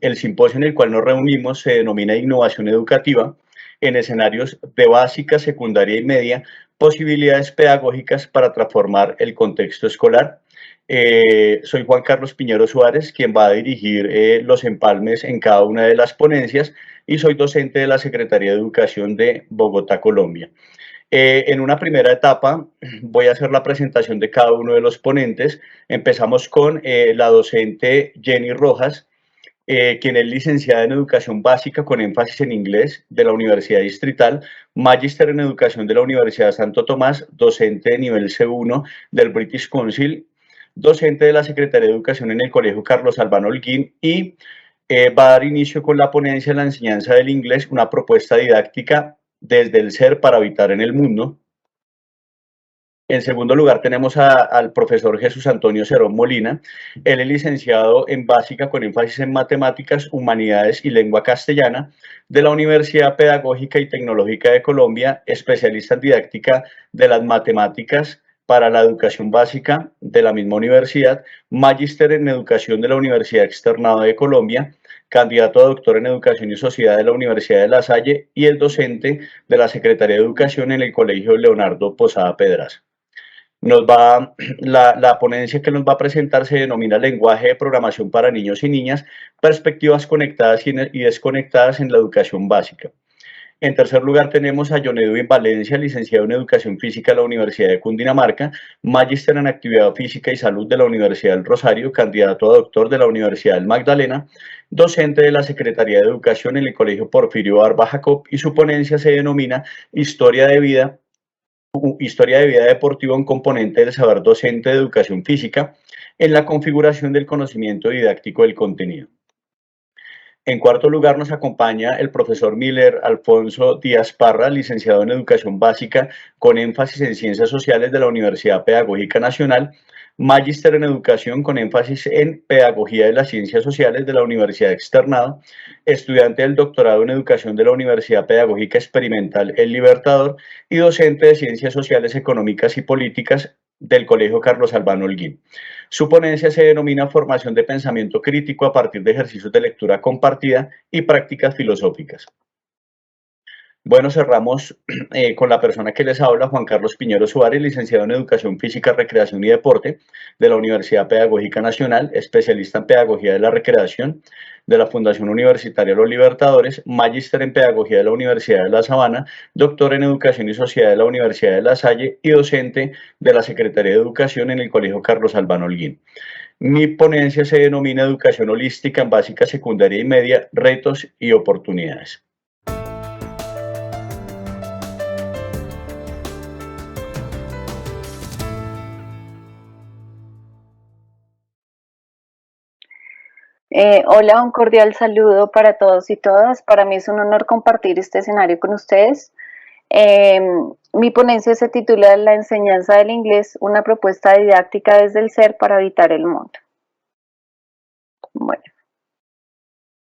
el simposio en el cual nos reunimos se denomina Innovación Educativa en escenarios de básica, secundaria y media, posibilidades pedagógicas para transformar el contexto escolar. Soy Juan Carlos Piñero Suárez, quien va a dirigir los empalmes en cada una de las ponencias y soy docente de la Secretaría de Educación de Bogotá, Colombia. En una primera etapa voy a hacer la presentación de cada uno de los ponentes. Empezamos con la docente Jenny Rojas, quien es licenciada en Educación Básica con énfasis en inglés de la Universidad Distrital, magíster en Educación de la Universidad Santo Tomás, docente de nivel C1 del British Council, docente de la Secretaría de Educación en el Colegio Carlos Albano Holguín y va a dar inicio con la ponencia de la enseñanza del inglés, una propuesta didáctica desde el ser para habitar en el mundo. En segundo lugar tenemos al profesor Jesús Antonio Cerón Molina. Él es licenciado en Básica con énfasis en Matemáticas, Humanidades y Lengua Castellana de la Universidad Pedagógica y Tecnológica de Colombia, especialista en didáctica de las matemáticas para la educación básica de la misma universidad, magíster en Educación de la Universidad Externado de Colombia, candidato a doctor en Educación y Sociedad de la Universidad de La Salle y el docente de la Secretaría de Educación en el Colegio Leonardo Posada Pedraza. La ponencia que nos va a presentar se denomina Lenguaje de Programación para Niños y Niñas, Perspectivas Conectadas y Desconectadas en la Educación Básica. En tercer lugar tenemos a John Edwin Valencia, licenciado en Educación Física de la Universidad de Cundinamarca, magíster en Actividad Física y Salud de la Universidad del Rosario, candidato a doctor de la Universidad del Magdalena, docente de la Secretaría de Educación en el Colegio Porfirio Barba Jacob y su ponencia se denomina Historia de Vida deportiva, un componente del saber docente de educación física en la configuración del conocimiento didáctico del contenido. En cuarto lugar nos acompaña el profesor Miller Alfonso Díaz Parra, licenciado en Educación Básica con énfasis en Ciencias Sociales de la Universidad Pedagógica Nacional, magíster en Educación con énfasis en Pedagogía de las Ciencias Sociales de la Universidad Externado, estudiante del doctorado en Educación de la Universidad Pedagógica Experimental El Libertador y docente de Ciencias Sociales, Económicas y Políticas del Colegio Carlos Albano Holguín. Su ponencia se denomina Formación de Pensamiento Crítico a partir de ejercicios de lectura compartida y prácticas filosóficas. Bueno, cerramos con la persona que les habla, Juan Carlos Piñero Suárez, licenciado en Educación Física, Recreación y Deporte de la Universidad Pedagógica Nacional, especialista en Pedagogía de la Recreación de la Fundación Universitaria Los Libertadores, magíster en Pedagogía de la Universidad de La Sabana, doctor en Educación y Sociedad de la Universidad de La Salle y docente de la Secretaría de Educación en el Colegio Carlos Albano Holguín. Mi ponencia se denomina Educación Holística en Básica, Secundaria y Media, Retos y Oportunidades. Hola, un cordial saludo para todos y todas. Para mí es un honor compartir este escenario con ustedes. Mi ponencia se titula La enseñanza del inglés, una propuesta didáctica desde el ser para habitar el mundo. Bueno,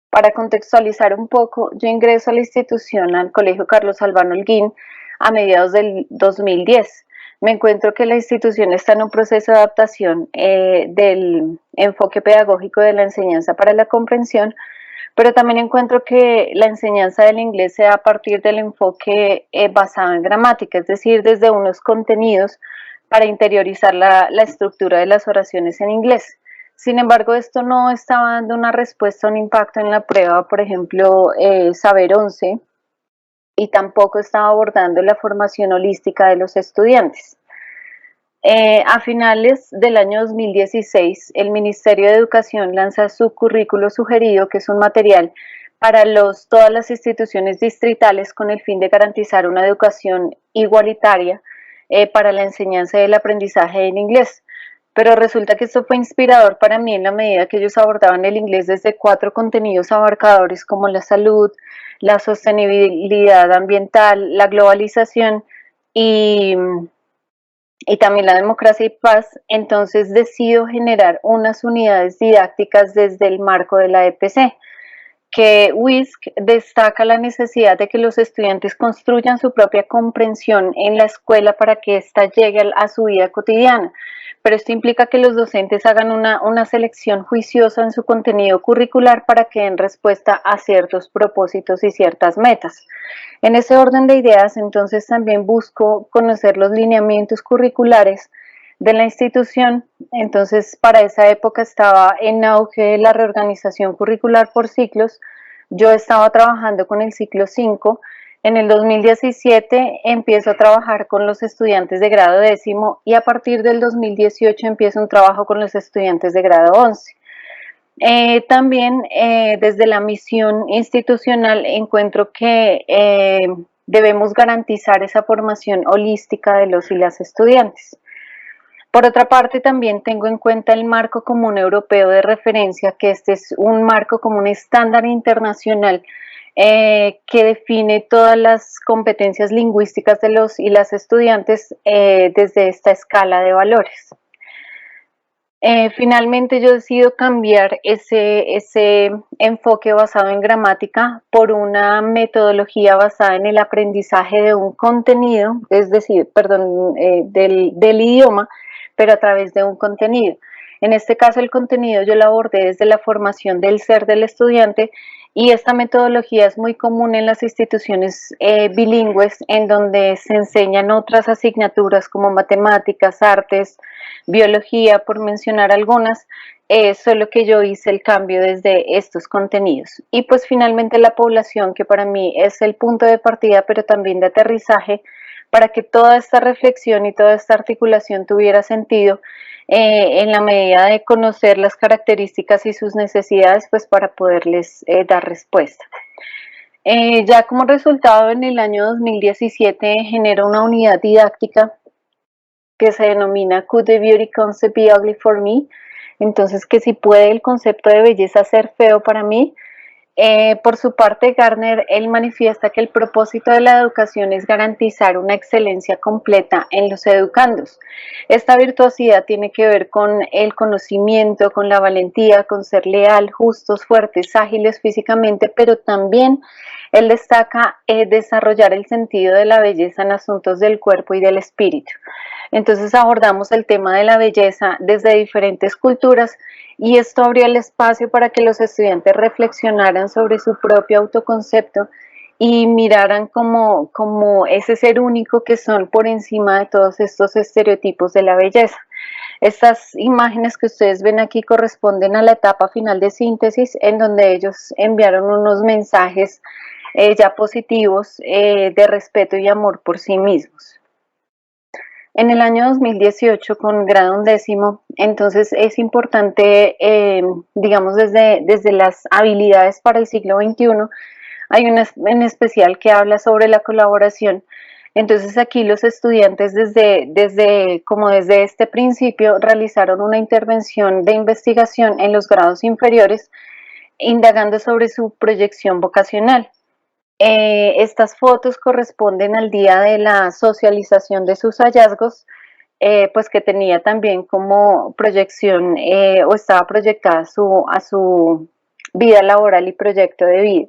para contextualizar un poco, yo ingreso a la institución, al Colegio Carlos Albano Holguín, a mediados del 2010. Me encuentro que la institución está en un proceso de adaptación del enfoque pedagógico de la enseñanza para la comprensión, pero también encuentro que la enseñanza del inglés se da a partir del enfoque basado en gramática, es decir, desde unos contenidos para interiorizar la estructura de las oraciones en inglés. Sin embargo, esto no estaba dando una respuesta, un impacto en la prueba, por ejemplo, Saber 11, y tampoco estaba abordando la formación holística de los estudiantes. A finales del año 2016, el Ministerio de Educación lanza su currículo sugerido, que es un material para todas las instituciones distritales con el fin de garantizar una educación igualitaria para la enseñanza y el aprendizaje en inglés. Pero resulta que esto fue inspirador para mí en la medida que ellos abordaban el inglés desde 4 contenidos abarcadores como la salud, la sostenibilidad ambiental, la globalización y también la democracia y paz. Entonces decido generar unas unidades didácticas desde el marco de la EPC, que WISC destaca la necesidad de que los estudiantes construyan su propia comprensión en la escuela para que ésta llegue a su vida cotidiana, pero esto implica que los docentes hagan una selección juiciosa en su contenido curricular para que den respuesta a ciertos propósitos y ciertas metas. En ese orden de ideas, entonces también busco conocer los lineamientos curriculares de la institución. Entonces, para esa época estaba en auge la reorganización curricular por ciclos. Yo estaba trabajando con el ciclo 5. En el 2017 empiezo a trabajar con los estudiantes de grado décimo y a partir del 2018 empiezo un trabajo con los estudiantes de grado 11. También desde la misión institucional encuentro que debemos garantizar esa formación holística de los y las estudiantes. Por otra parte, también tengo en cuenta el marco común europeo de referencia, que este es un marco común estándar internacional que define todas las competencias lingüísticas de los y las estudiantes desde esta escala de valores. Finalmente yo decido cambiar ese enfoque basado en gramática por una metodología basada en el aprendizaje de un contenido, es decir, perdón, del idioma, pero a través de un contenido. En este caso el contenido yo lo abordé desde la formación del ser del estudiante y esta metodología es muy común en las instituciones bilingües en donde se enseñan otras asignaturas como matemáticas, artes, biología, por mencionar algunas, solo que yo hice el cambio desde estos contenidos. Y pues finalmente la población, que para mí es el punto de partida, pero también de aterrizaje, para que toda esta reflexión y toda esta articulación tuviera sentido en la medida de conocer las características y sus necesidades, pues para poderles dar respuesta. Ya como resultado, en el año 2017 genero una unidad didáctica que se denomina Could the Beauty Concept Be Ugly for Me? Entonces, que si puede el concepto de belleza ser feo para mí. Por su parte, Gardner, él manifiesta que el propósito de la educación es garantizar una excelencia completa en los educandos. Esta virtuosidad tiene que ver con el conocimiento, con la valentía, con ser leal, justos, fuertes, ágiles físicamente, pero también él destaca desarrollar el sentido de la belleza en asuntos del cuerpo y del espíritu. Entonces abordamos el tema de la belleza desde diferentes culturas y esto abrió el espacio para que los estudiantes reflexionaran sobre su propio autoconcepto y miraran como ese ser único que son por encima de todos estos estereotipos de la belleza. Estas imágenes que ustedes ven aquí corresponden a la etapa final de síntesis, en donde ellos enviaron unos mensajes ya positivos de respeto y amor por sí mismos. En el año 2018, con grado undécimo, entonces es importante, digamos, desde las habilidades para el siglo XXI, hay una en especial que habla sobre la colaboración. Entonces aquí los estudiantes desde este principio realizaron una intervención de investigación en los grados inferiores, indagando sobre su proyección vocacional. Estas fotos corresponden al día de la socialización de sus hallazgos, pues que tenía también como proyección o estaba proyectada a su vida laboral y proyecto de vida.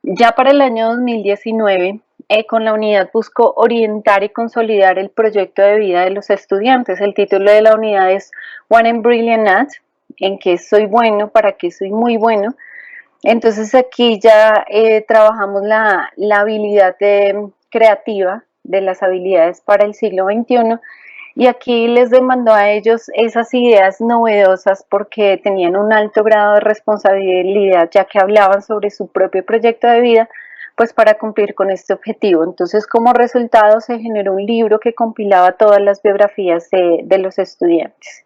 Ya para el año 2019, con la unidad busco orientar y consolidar el proyecto de vida de los estudiantes. El título de la unidad es What I'm Brilliant At, en qué soy bueno, para qué soy muy bueno. Entonces aquí ya trabajamos la habilidad creativa de las habilidades para el siglo XXI y aquí les demandó a ellos esas ideas novedosas porque tenían un alto grado de responsabilidad ya que hablaban sobre su propio proyecto de vida, pues para cumplir con este objetivo. Entonces como resultado se generó un libro que compilaba todas las biografías de los estudiantes.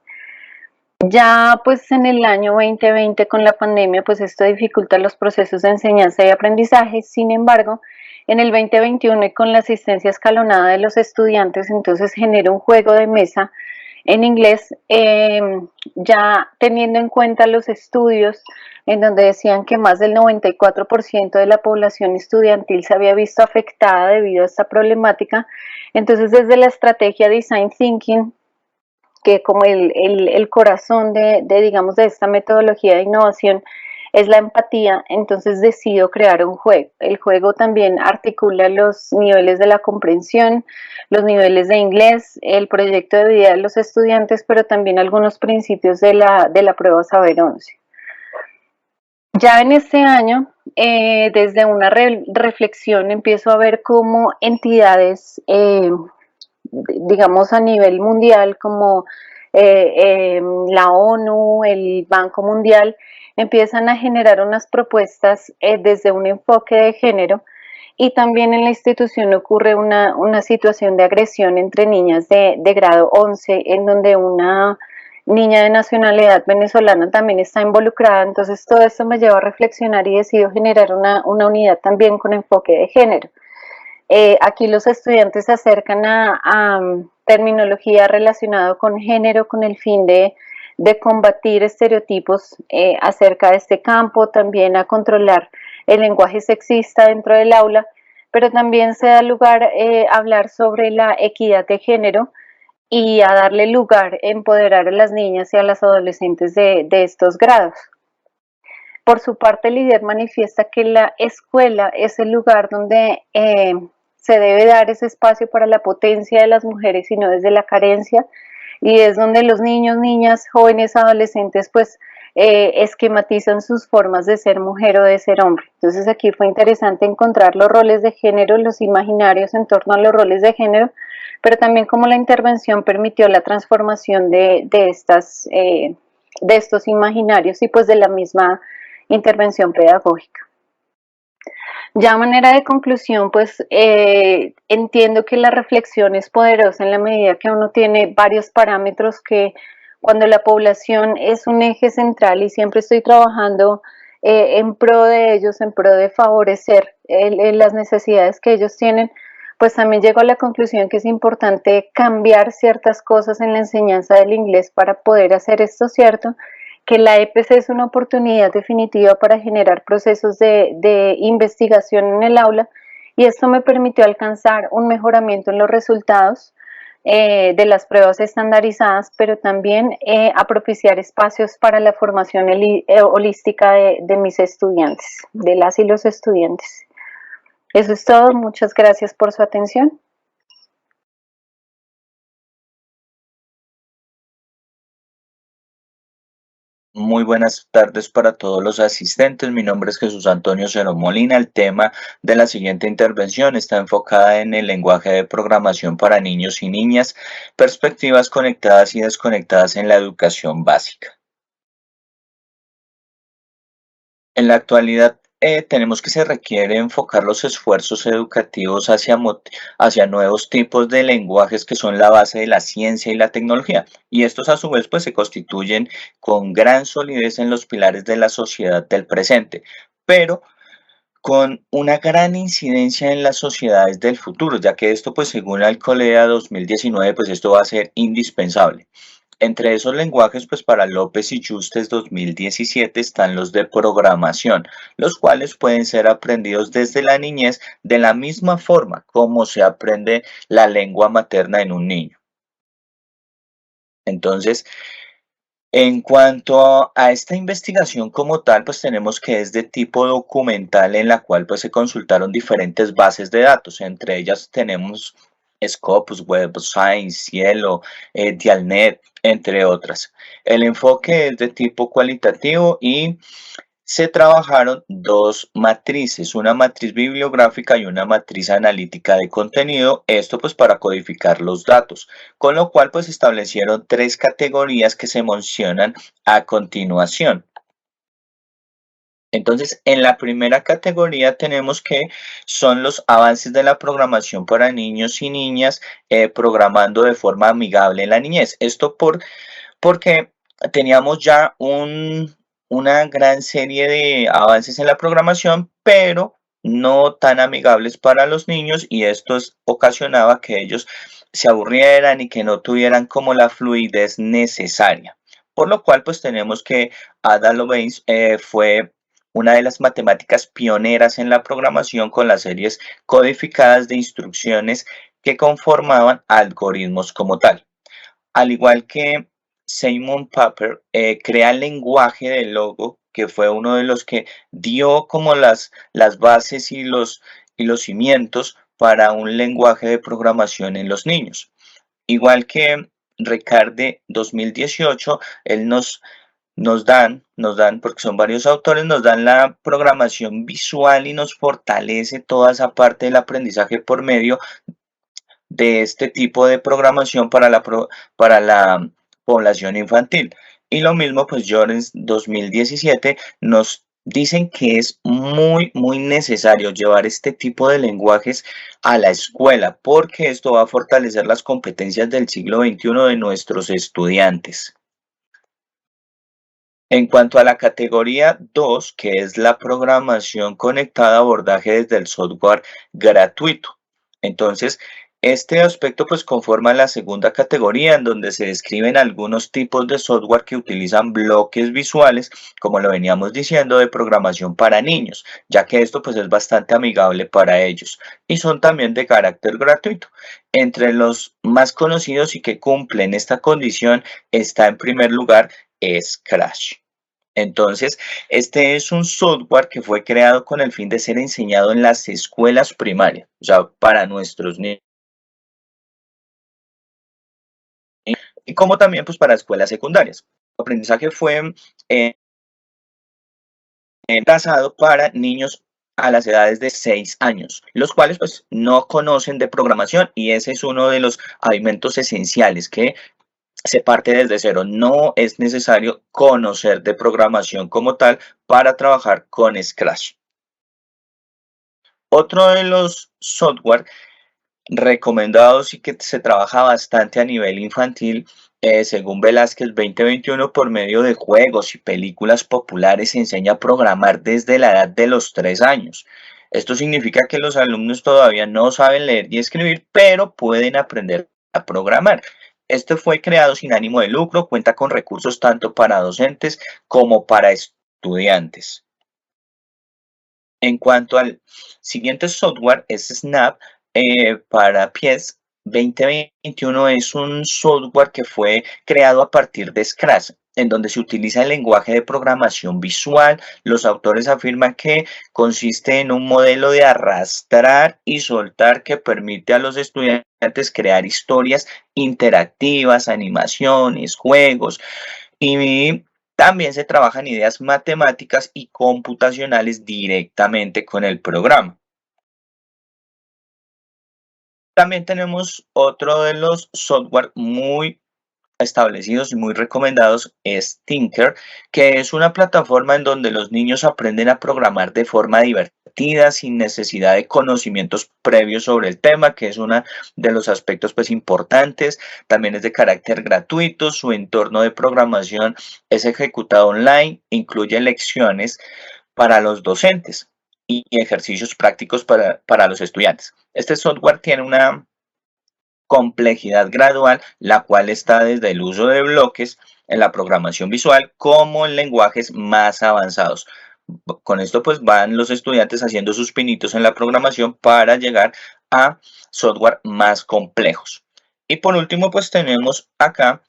Ya pues en el año 2020 con la pandemia pues esto dificulta los procesos de enseñanza y aprendizaje. Sin embargo, en el 2021 y con la asistencia escalonada de los estudiantes, entonces genera un juego de mesa en inglés, ya teniendo en cuenta los estudios en donde decían que más del 94% de la población estudiantil se había visto afectada debido a esta problemática. Entonces desde la estrategia Design Thinking, que como el corazón digamos, de esta metodología de innovación, es la empatía, entonces decido crear un juego. El juego también articula los niveles de la comprensión, los niveles de inglés, el proyecto de vida de los estudiantes, pero también algunos principios de la prueba Saber 11. Ya en este año, desde una reflexión, empiezo a ver cómo entidades, digamos a nivel mundial, como la ONU, el Banco Mundial, empiezan a generar unas propuestas desde un enfoque de género, y también en la institución ocurre una situación de agresión entre niñas de grado 11, en donde una niña de nacionalidad venezolana también está involucrada. Entonces todo esto me lleva a reflexionar y decido generar una unidad también con enfoque de género. Aquí los estudiantes se acercan a terminología relacionada con género con el fin de combatir estereotipos acerca de este campo, también a controlar el lenguaje sexista dentro del aula, pero también se da lugar a hablar sobre la equidad de género y a darle lugar, empoderar a las niñas y a las adolescentes de estos grados. Por su parte, el líder manifiesta que la escuela es el lugar donde se debe dar ese espacio para la potencia de las mujeres y no desde la carencia, y es donde los niños, niñas, jóvenes, adolescentes pues esquematizan sus formas de ser mujer o de ser hombre. Entonces aquí fue interesante encontrar los roles de género, los imaginarios en torno a los roles de género, pero también cómo la intervención permitió la transformación de estos imaginarios y pues de la misma intervención pedagógica. Ya a manera de conclusión, pues entiendo que la reflexión es poderosa en la medida que uno tiene varios parámetros que cuando la población es un eje central y siempre estoy trabajando en pro de ellos, en pro de favorecer las necesidades que ellos tienen, pues también llego a la conclusión que es importante cambiar ciertas cosas en la enseñanza del inglés para poder hacer esto cierto, que la EPC es una oportunidad definitiva para generar procesos de investigación en el aula, y esto me permitió alcanzar un mejoramiento en los resultados de las pruebas estandarizadas, pero también a propiciar espacios para la formación holística de mis estudiantes, de las y los estudiantes. Eso es todo, muchas gracias por su atención. Muy buenas tardes para todos los asistentes. Mi nombre es Jesús Antonio Cero Molina. El tema de la siguiente intervención está enfocada en el lenguaje de programación para niños y niñas, perspectivas conectadas y desconectadas en la educación básica. En la actualidad, tenemos que se requiere enfocar los esfuerzos educativos hacia nuevos tipos de lenguajes que son la base de la ciencia y la tecnología, y estos a su vez pues se constituyen con gran solidez en los pilares de la sociedad del presente, pero con una gran incidencia en las sociedades del futuro, ya que esto pues según la Alcolea 2019 pues esto va a ser indispensable. Entre esos lenguajes, pues para López y Justes 2017 están los de programación, los cuales pueden ser aprendidos desde la niñez de la misma forma como se aprende la lengua materna en un niño. Entonces, en cuanto a esta investigación como tal, pues tenemos que es de tipo documental en la cual pues se consultaron diferentes bases de datos. Entre ellas tenemos Scopus, Web of Science, Cielo, Dialnet, entre otras. El enfoque es de tipo cualitativo y se trabajaron dos matrices, una matriz bibliográfica y una matriz analítica de contenido, esto pues para codificar los datos, con lo cual pues establecieron tres categorías que se mencionan a continuación. Entonces, en la primera categoría tenemos que son los avances de la programación para niños y niñas, programando de forma amigable en la niñez. Esto porque teníamos ya una gran serie de avances en la programación, pero no tan amigables para los niños, y esto ocasionaba que ellos se aburrieran y que no tuvieran como la fluidez necesaria. Por lo cual, pues tenemos que Ada Lovelace fue una de las matemáticas pioneras en la programación con las series codificadas de instrucciones que conformaban algoritmos como tal. Al igual que Simon Papert crea el lenguaje de logo que fue uno de los que dio como las bases y los cimientos para un lenguaje de programación en los niños. Igual que Ricarde 2018, él nos dan, porque son varios autores, nos dan la programación visual y nos fortalece toda esa parte del aprendizaje por medio de este tipo de programación para la población infantil. Y lo mismo, pues Llorens 2017 nos dicen que es muy, muy necesario llevar este tipo de lenguajes a la escuela, porque esto va a fortalecer las competencias del siglo XXI de nuestros estudiantes. En cuanto a la categoría 2, que es la programación conectada, abordaje desde el software gratuito. Entonces, este aspecto pues conforma la segunda categoría, en donde se describen algunos tipos de software que utilizan bloques visuales, como lo veníamos diciendo, de programación para niños, ya que esto pues es bastante amigable para ellos y son también de carácter gratuito. Entre los más conocidos y que cumplen esta condición está en primer lugar Scratch. Entonces, este es un software que fue creado con el fin de ser enseñado en las escuelas primarias, o sea, para nuestros niños, y como también pues para escuelas secundarias. El aprendizaje fue trazado para niños a las edades de 6 años, los cuales pues no conocen de programación, y ese es uno de los alimentos esenciales, que se parte desde cero. No es necesario conocer de programación como tal para trabajar con Scratch. Otro de los software recomendados y que se trabaja bastante a nivel infantil, según Velázquez 2021, por medio de juegos y películas populares, se enseña a programar desde la edad de los 3 años. Esto significa que los alumnos todavía no saben leer y escribir, pero pueden aprender a programar. Este fue creado sin ánimo de lucro, cuenta con recursos tanto para docentes como para estudiantes. En cuanto al siguiente software, es Snap para pies 2021. Es un software que fue creado a partir de Scratch, en donde se utiliza el lenguaje de programación visual. Los autores afirman que consiste en un modelo de arrastrar y soltar que permite a los estudiantes crear historias interactivas, animaciones, juegos, y también se trabajan ideas matemáticas y computacionales directamente con el programa. También tenemos otro de los software muy establecidos y muy recomendados, es Tinker, que es una plataforma en donde los niños aprenden a programar de forma divertida, sin necesidad de conocimientos previos sobre el tema, que es uno de los aspectos pues importantes. También es de carácter gratuito, su entorno de programación es ejecutado online, incluye lecciones para los docentes y ejercicios prácticos para los estudiantes. Este software tiene una complejidad gradual, la cual está desde el uso de bloques en la programación visual como en lenguajes más avanzados. Con esto pues van los estudiantes haciendo sus pinitos en la programación para llegar a software más complejos. Y por último pues tenemos acá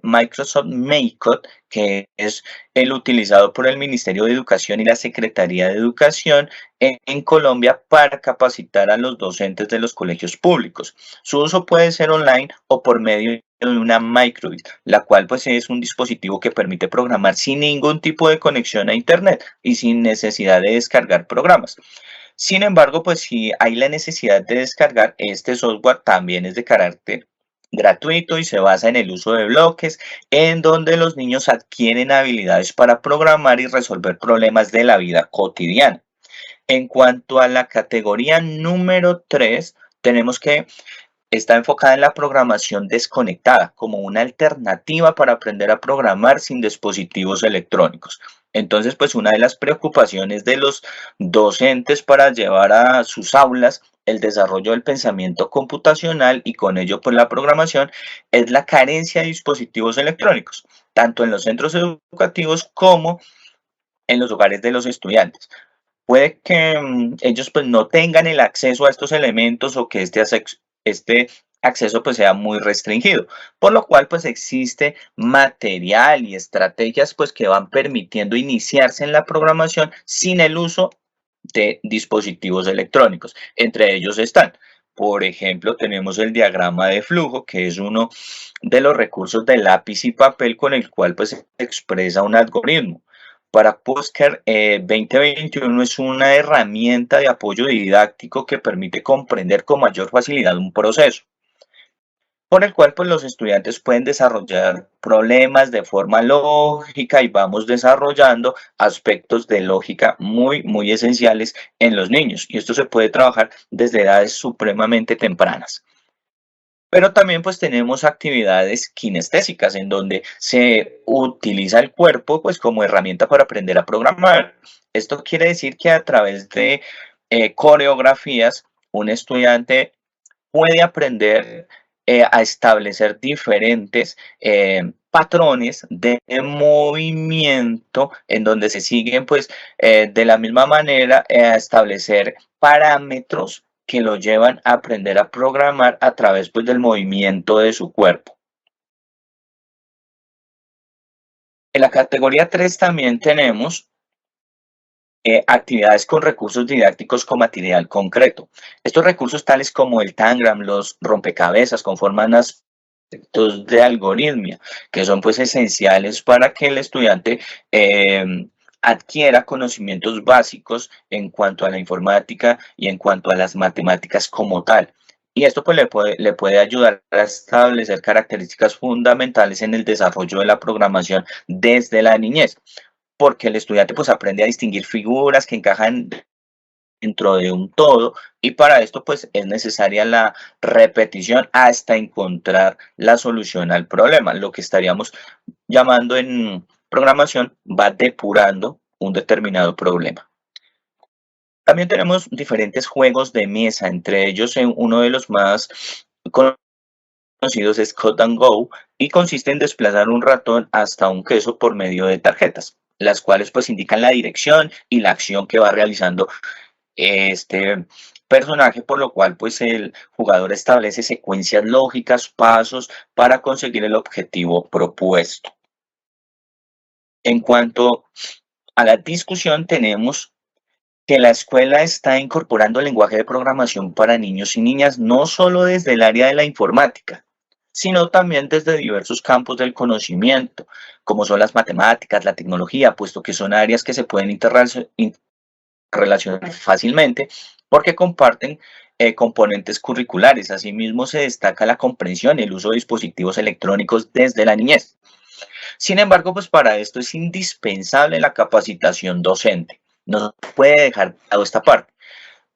Microsoft MakeCode, que es el utilizado por el Ministerio de Educación y la Secretaría de Educación en Colombia para capacitar a los docentes de los colegios públicos. Su uso puede ser online o por medio de una microbit, la cual pues es un dispositivo que permite programar sin ningún tipo de conexión a internet y sin necesidad de descargar programas. Sin embargo, pues si hay la necesidad de descargar, este software también es de carácter gratuito y se basa en el uso de bloques, en donde los niños adquieren habilidades para programar y resolver problemas de la vida cotidiana. En cuanto a la categoría número 3, tenemos que está enfocada en la programación desconectada como una alternativa para aprender a programar sin dispositivos electrónicos. Entonces, pues una de las preocupaciones de los docentes para llevar a sus aulas el desarrollo del pensamiento computacional y con ello pues la programación es la carencia de dispositivos electrónicos, tanto en los centros educativos como en los hogares de los estudiantes. Puede que ellos pues no tengan el acceso a estos elementos o que este acceso pues sea muy restringido, por lo cual pues existe material y estrategias pues que van permitiendo iniciarse en la programación sin el uso de dispositivos electrónicos. Entre ellos están, por ejemplo, tenemos el diagrama de flujo, que es uno de los recursos de lápiz y papel con el cual pues se expresa un algoritmo. Para Postcard 2021 es una herramienta de apoyo didáctico que permite comprender con mayor facilidad un proceso, por el cual pues, los estudiantes pueden desarrollar problemas de forma lógica y vamos desarrollando aspectos de lógica muy esenciales en los niños. Y esto se puede trabajar desde edades supremamente tempranas. Pero también pues tenemos actividades kinestésicas en donde se utiliza el cuerpo pues como herramienta para aprender a programar. Esto quiere decir que a través de coreografías un estudiante puede aprender a establecer diferentes patrones de movimiento en donde se siguen pues de la misma manera a establecer parámetros que lo llevan a aprender a programar a través pues del movimiento de su cuerpo. En la categoría 3 también tenemos actividades con recursos didácticos con material concreto. Estos recursos tales como el Tangram, los rompecabezas conforman aspectos de algoritmia que son pues esenciales para que el estudiante adquiera conocimientos básicos en cuanto a la informática y en cuanto a las matemáticas como tal. Y esto pues le puede ayudar a establecer características fundamentales en el desarrollo de la programación desde la niñez, porque el estudiante pues aprende a distinguir figuras que encajan dentro de un todo y para esto pues es necesaria la repetición hasta encontrar la solución al problema. Lo que estaríamos llamando en programación va depurando un determinado problema. También tenemos diferentes juegos de mesa, entre ellos uno de los más conocidos es Cut and Go y consiste en desplazar un ratón hasta un queso por medio de tarjetas, las cuales pues indican la dirección y la acción que va realizando este personaje, por lo cual pues el jugador establece secuencias lógicas, pasos para conseguir el objetivo propuesto. En cuanto a la discusión, tenemos que la escuela está incorporando el lenguaje de programación para niños y niñas no solo desde el área de la informática, sino también desde diversos campos del conocimiento, como son las matemáticas, la tecnología, puesto que son áreas que se pueden interrelacionar fácilmente porque comparten componentes curriculares. Asimismo, se destaca la comprensión y el uso de dispositivos electrónicos desde la niñez. Sin embargo, pues para esto es indispensable la capacitación docente. No se puede dejar de lado esta parte.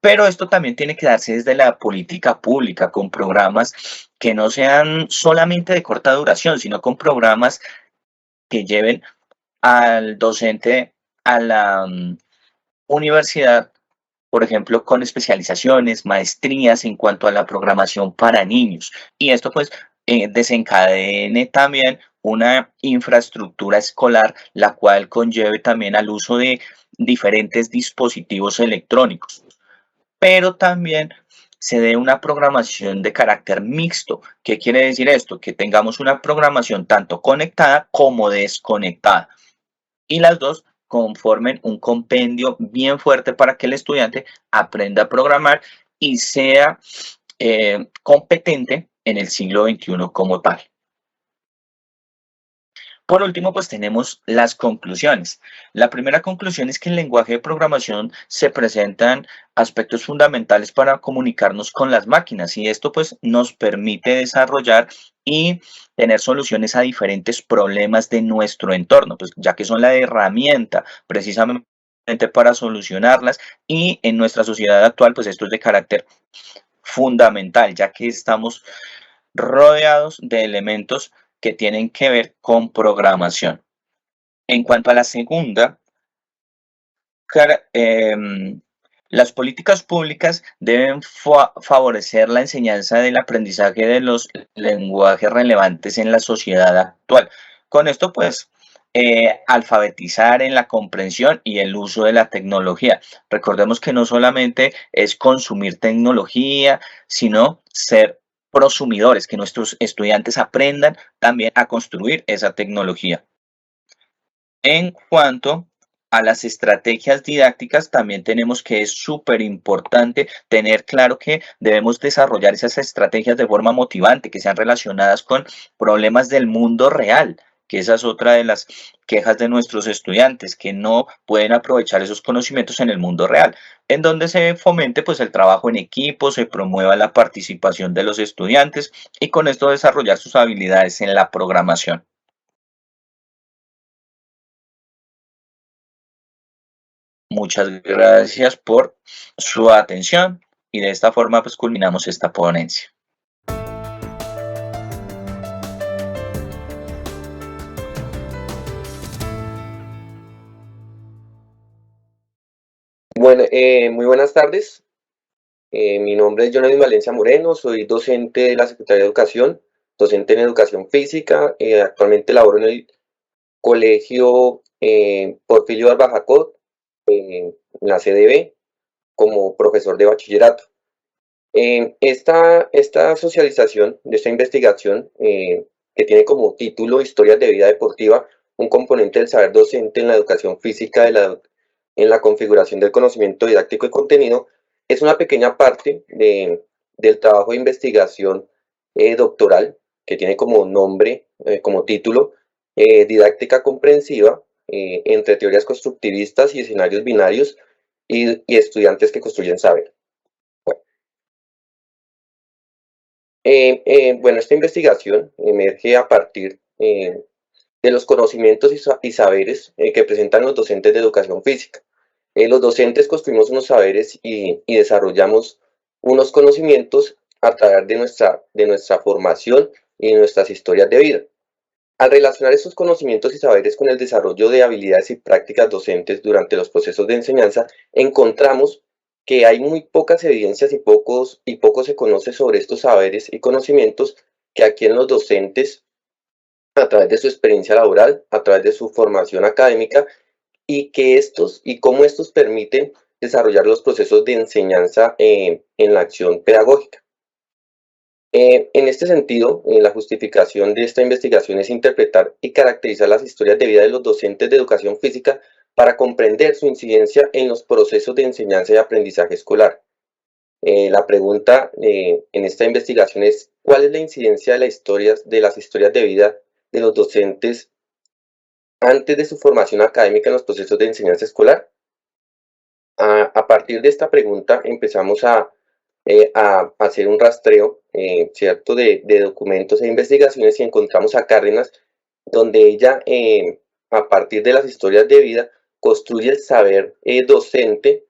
Pero esto también tiene que darse desde la política pública, con programas que no sean solamente de corta duración, sino con programas que lleven al docente a la universidad, por ejemplo, con especializaciones, maestrías en cuanto a la programación para niños. Y esto pues desencadene también una infraestructura escolar, la cual conlleve también al uso de diferentes dispositivos electrónicos, pero también se dé una programación de carácter mixto. ¿Qué quiere decir esto? Que tengamos una programación tanto conectada como desconectada y las dos conformen un compendio bien fuerte para que el estudiante aprenda a programar y sea competente en el siglo XXI como tal. Por último, pues tenemos las conclusiones. La primera conclusión es que en el lenguaje de programación se presentan aspectos fundamentales para comunicarnos con las máquinas y esto pues nos permite desarrollar y tener soluciones a diferentes problemas de nuestro entorno, pues ya que son la herramienta precisamente para solucionarlas y en nuestra sociedad actual pues esto es de carácter fundamental, ya que estamos rodeados de elementos que tienen que ver con programación. En cuanto a la segunda, las políticas públicas deben favorecer la enseñanza del aprendizaje de los lenguajes relevantes en la sociedad actual. Con esto, pues, alfabetizar en la comprensión y el uso de la tecnología. Recordemos que no solamente es consumir tecnología, sino ser prosumidores, que nuestros estudiantes aprendan también a construir esa tecnología. En cuanto a las estrategias didácticas, también tenemos que es súper importante tener claro que debemos desarrollar esas estrategias de forma motivante, que sean relacionadas con problemas del mundo real, que esa es otra de las quejas de nuestros estudiantes, que no pueden aprovechar esos conocimientos en el mundo real, en donde se fomente pues el trabajo en equipo, se promueva la participación de los estudiantes y con esto desarrollar sus habilidades en la programación. Muchas gracias por su atención y de esta forma pues culminamos esta ponencia. Bueno, muy buenas tardes. Mi nombre es Jonathan Valencia Moreno, soy docente de la Secretaría de Educación, docente en Educación Física. Actualmente laboro en el Colegio Porfirio Barbajacot, en la CDB, como profesor de bachillerato. Esta socialización de esta investigación, que tiene como título Historias de vida deportiva, un componente del saber docente en la educación física en la configuración del conocimiento didáctico y contenido, es una pequeña parte del trabajo de investigación doctoral que tiene como nombre, como título, Didáctica comprensiva entre teorías constructivistas y escenarios binarios y estudiantes que construyen saber. Bueno, esta investigación emerge a partir de los conocimientos y saberes que presentan los docentes de educación física. Los docentes construimos unos saberes y desarrollamos unos conocimientos a través de nuestra formación y de nuestras historias de vida. Al relacionar estos conocimientos y saberes con el desarrollo de habilidades y prácticas docentes durante los procesos de enseñanza, encontramos que hay muy pocas evidencias y poco se conoce sobre estos saberes y conocimientos que adquieren los docentes a través de su experiencia laboral, a través de su formación académica y cómo estos permiten desarrollar los procesos de enseñanza en la acción pedagógica. En este sentido, la justificación de esta investigación es interpretar y caracterizar las historias de vida de los docentes de educación física para comprender su incidencia en los procesos de enseñanza y aprendizaje escolar. La pregunta en esta investigación es: ¿cuál es la incidencia de las historias de vida de los docentes antes de su formación académica en los procesos de enseñanza escolar? A partir de esta pregunta empezamos a hacer un rastreo, ¿cierto?, de documentos e investigaciones, y encontramos a Cárdenas, donde ella, a partir de las historias de vida, construye el saber docente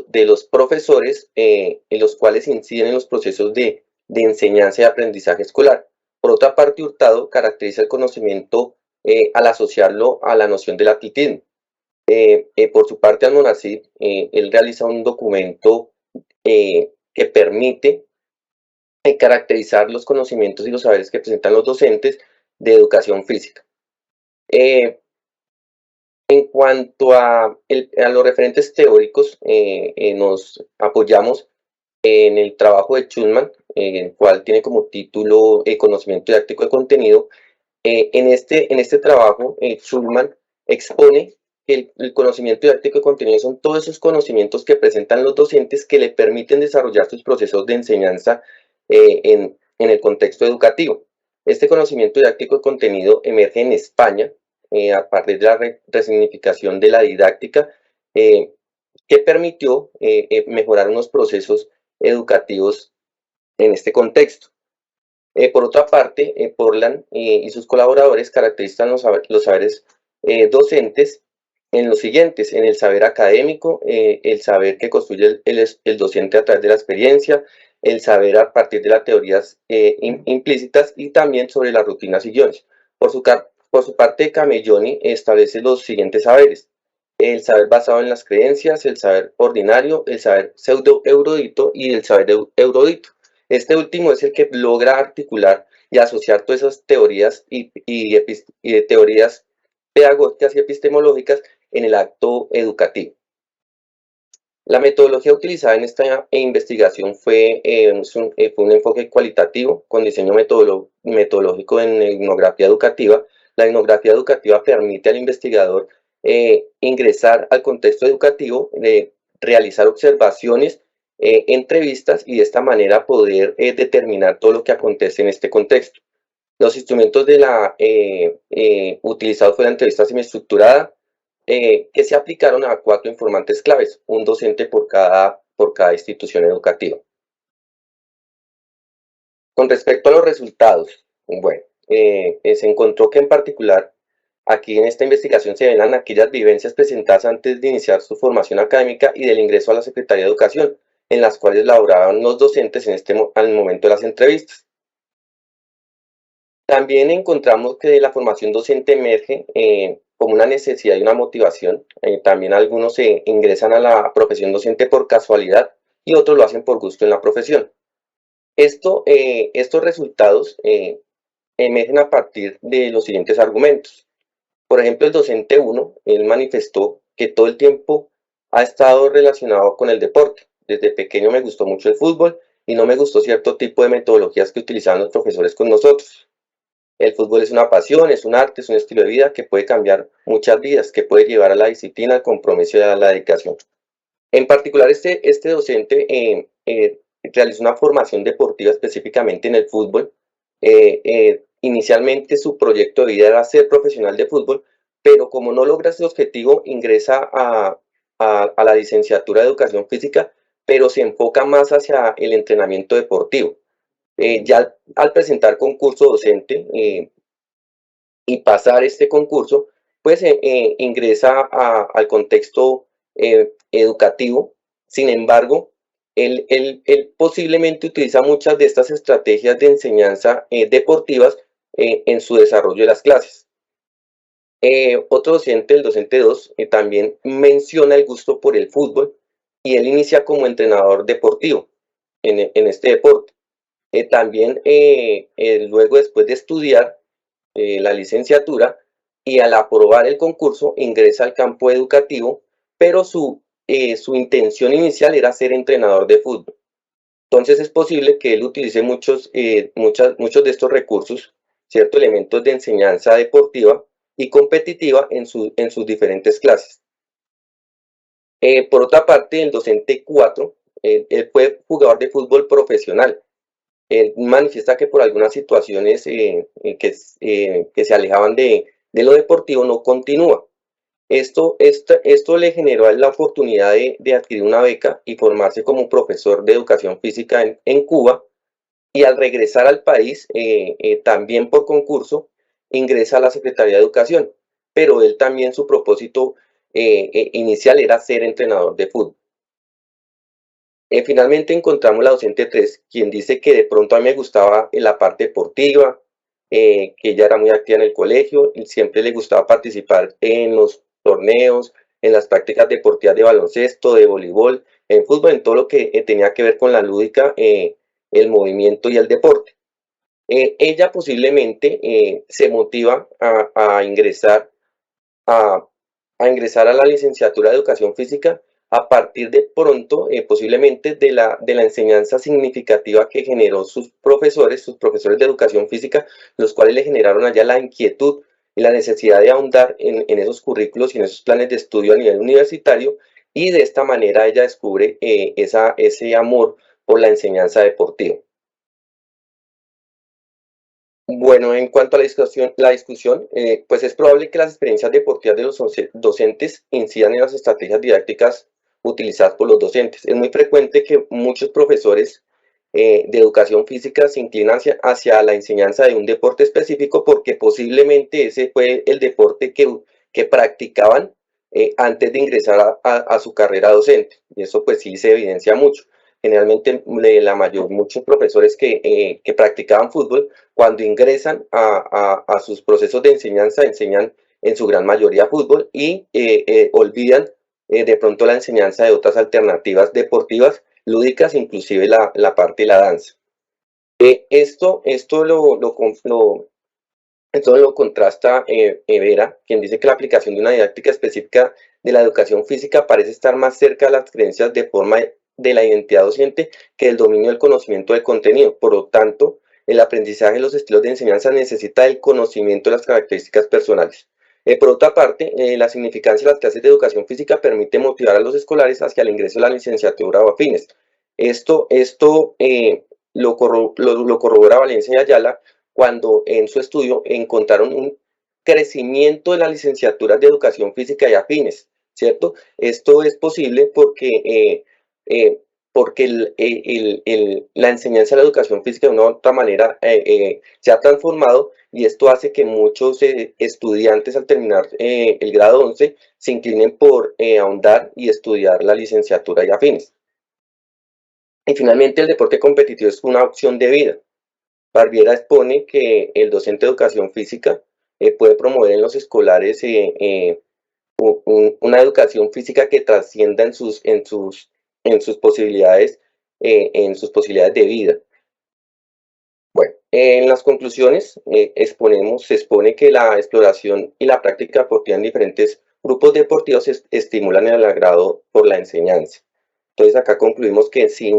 de los profesores, en los cuales inciden en los procesos de enseñanza y aprendizaje escolar. Por otra parte, Hurtado caracteriza el conocimiento al asociarlo a la noción del atletismo. Por su parte, Almonacid, él realiza un documento que permite caracterizar los conocimientos y los saberes que presentan los docentes de educación física. En cuanto a los referentes teóricos, nos apoyamos en el trabajo de Schulman, el cual tiene como título Conocimiento didáctico de contenido. En este trabajo, Schulman expone que el conocimiento didáctico de contenido son todos esos conocimientos que presentan los docentes que le permiten desarrollar sus procesos de enseñanza en el contexto educativo. Este conocimiento didáctico de contenido emerge en España a partir de la resignificación de la didáctica, que permitió mejorar unos procesos educativos en este contexto. Por otra parte, Portland y sus colaboradores caracterizan los saberes docentes en los siguientes: en el saber académico, el saber que construye el docente a través de la experiencia, el saber a partir de las teorías implícitas, y también sobre las rutinas y guiones. Por su parte, Camelloni establece los siguientes saberes: el saber basado en las creencias, el saber ordinario, el saber pseudo erudito y el saber erudito. Este último es el que logra articular y asociar todas esas teorías y teorías pedagógicas y epistemológicas en el acto educativo. La metodología utilizada en esta investigación fue un enfoque cualitativo con diseño metodológico en etnografía educativa. La etnografía educativa permite al investigador ingresar al contexto educativo, realizar observaciones, entrevistas y de esta manera poder determinar todo lo que acontece en este contexto. Los instrumentos utilizados fue la entrevista semiestructurada, que se aplicaron a 4 informantes claves, un docente por cada institución educativa. Con respecto a los resultados, bueno, se encontró que en particular aquí en esta investigación se ven aquellas vivencias presentadas antes de iniciar su formación académica y del ingreso a la Secretaría de Educación, en las cuales laboraban los docentes al momento de las entrevistas. También encontramos que la formación docente emerge como una necesidad y una motivación. También algunos se ingresan a la profesión docente por casualidad y otros lo hacen por gusto en la profesión. Estos resultados emergen a partir de los siguientes argumentos. Por ejemplo, el docente 1, él manifestó que todo el tiempo ha estado relacionado con el deporte. Desde pequeño me gustó mucho el fútbol y no me gustó cierto tipo de metodologías que utilizaban los profesores con nosotros. El fútbol es una pasión, es un arte, es un estilo de vida que puede cambiar muchas vidas, que puede llevar a la disciplina, al compromiso y a la dedicación. En particular, este docente realizó una formación deportiva específicamente en el fútbol. Inicialmente su proyecto de vida era ser profesional de fútbol, pero como no logra ese objetivo, ingresa a la licenciatura de Educación Física, pero se enfoca más hacia el entrenamiento deportivo. Ya al presentar concurso docente y pasar este concurso, pues ingresa al contexto educativo. Sin embargo, él posiblemente utiliza muchas de estas estrategias de enseñanza deportivas en su desarrollo de las clases. Otro docente, el docente 2, también menciona el gusto por el fútbol y él inicia como entrenador deportivo en este deporte. También luego, después de estudiar la licenciatura y al aprobar el concurso, ingresa al campo educativo, pero su intención inicial era ser entrenador de fútbol. Entonces es posible que él utilice muchos de estos recursos, ciertos elementos de enseñanza deportiva y competitiva en sus diferentes clases. Por otra parte, el docente 4, él fue jugador de fútbol profesional. Él manifiesta que por algunas situaciones que se alejaban de lo deportivo no continúa. Esto le generó la oportunidad de adquirir una beca y formarse como profesor de educación física en Cuba, y al regresar al país, también por concurso, ingresa a la Secretaría de Educación, pero él también su propósito inicial era ser entrenador de fútbol. Finalmente encontramos la docente 3, quien dice que de pronto a mí me gustaba en la parte deportiva, que ella era muy activa en el colegio y siempre le gustaba participar en los torneos, en las prácticas deportivas de baloncesto, de voleibol, en fútbol, en todo lo que tenía que ver con la lúdica, el movimiento y el deporte. Ella posiblemente se motiva a ingresar a la licenciatura de Educación Física a partir de pronto, posiblemente de la enseñanza significativa que generó sus profesores de educación física, los cuales le generaron allá la inquietud y la necesidad de ahondar en esos currículos y en esos planes de estudio a nivel universitario, y de esta manera ella descubre ese amor por la enseñanza deportiva. Bueno, en cuanto a la discusión, pues es probable que las experiencias deportivas de los docentes incidan en las estrategias didácticas utilizadas por los docentes. Es muy frecuente que muchos profesores de educación física se inclinan hacia la enseñanza de un deporte específico porque posiblemente ese fue el deporte que practicaban antes de ingresar a su carrera docente. Y eso pues sí se evidencia mucho. Generalmente muchos profesores que practicaban fútbol, cuando ingresan a sus procesos de enseñanza, enseñan en su gran mayoría fútbol y olvidan de pronto la enseñanza de otras alternativas deportivas, lúdicas, inclusive la parte de la danza. Esto Esto lo contrasta Vera, quien dice que la aplicación de una didáctica específica de la educación física parece estar más cerca a las creencias de forma de la identidad docente que del dominio del conocimiento del contenido. Por lo tanto, el aprendizaje de los estilos de enseñanza necesita el conocimiento de las características personales. Por otra parte, la significancia de las clases de educación física permite motivar a los escolares hacia el ingreso a la licenciatura o afines. Esto lo corrobora Valencia y Ayala cuando en su estudio encontraron un crecimiento de las licenciaturas de educación física y afines, ¿cierto? Esto es posible porque la enseñanza de la educación física de una u otra manera se ha transformado y esto hace que muchos estudiantes al terminar el grado 11 se inclinen por ahondar y estudiar la licenciatura y afines. Y finalmente el deporte competitivo es una opción de vida. Barbiera expone que el docente de educación física puede promover en los escolares una educación física que trascienda en sus posibilidades de vida. Bueno, en las conclusiones se expone que la exploración y la práctica deportiva en diferentes grupos deportivos estimulan el agrado por la enseñanza. Entonces acá concluimos que si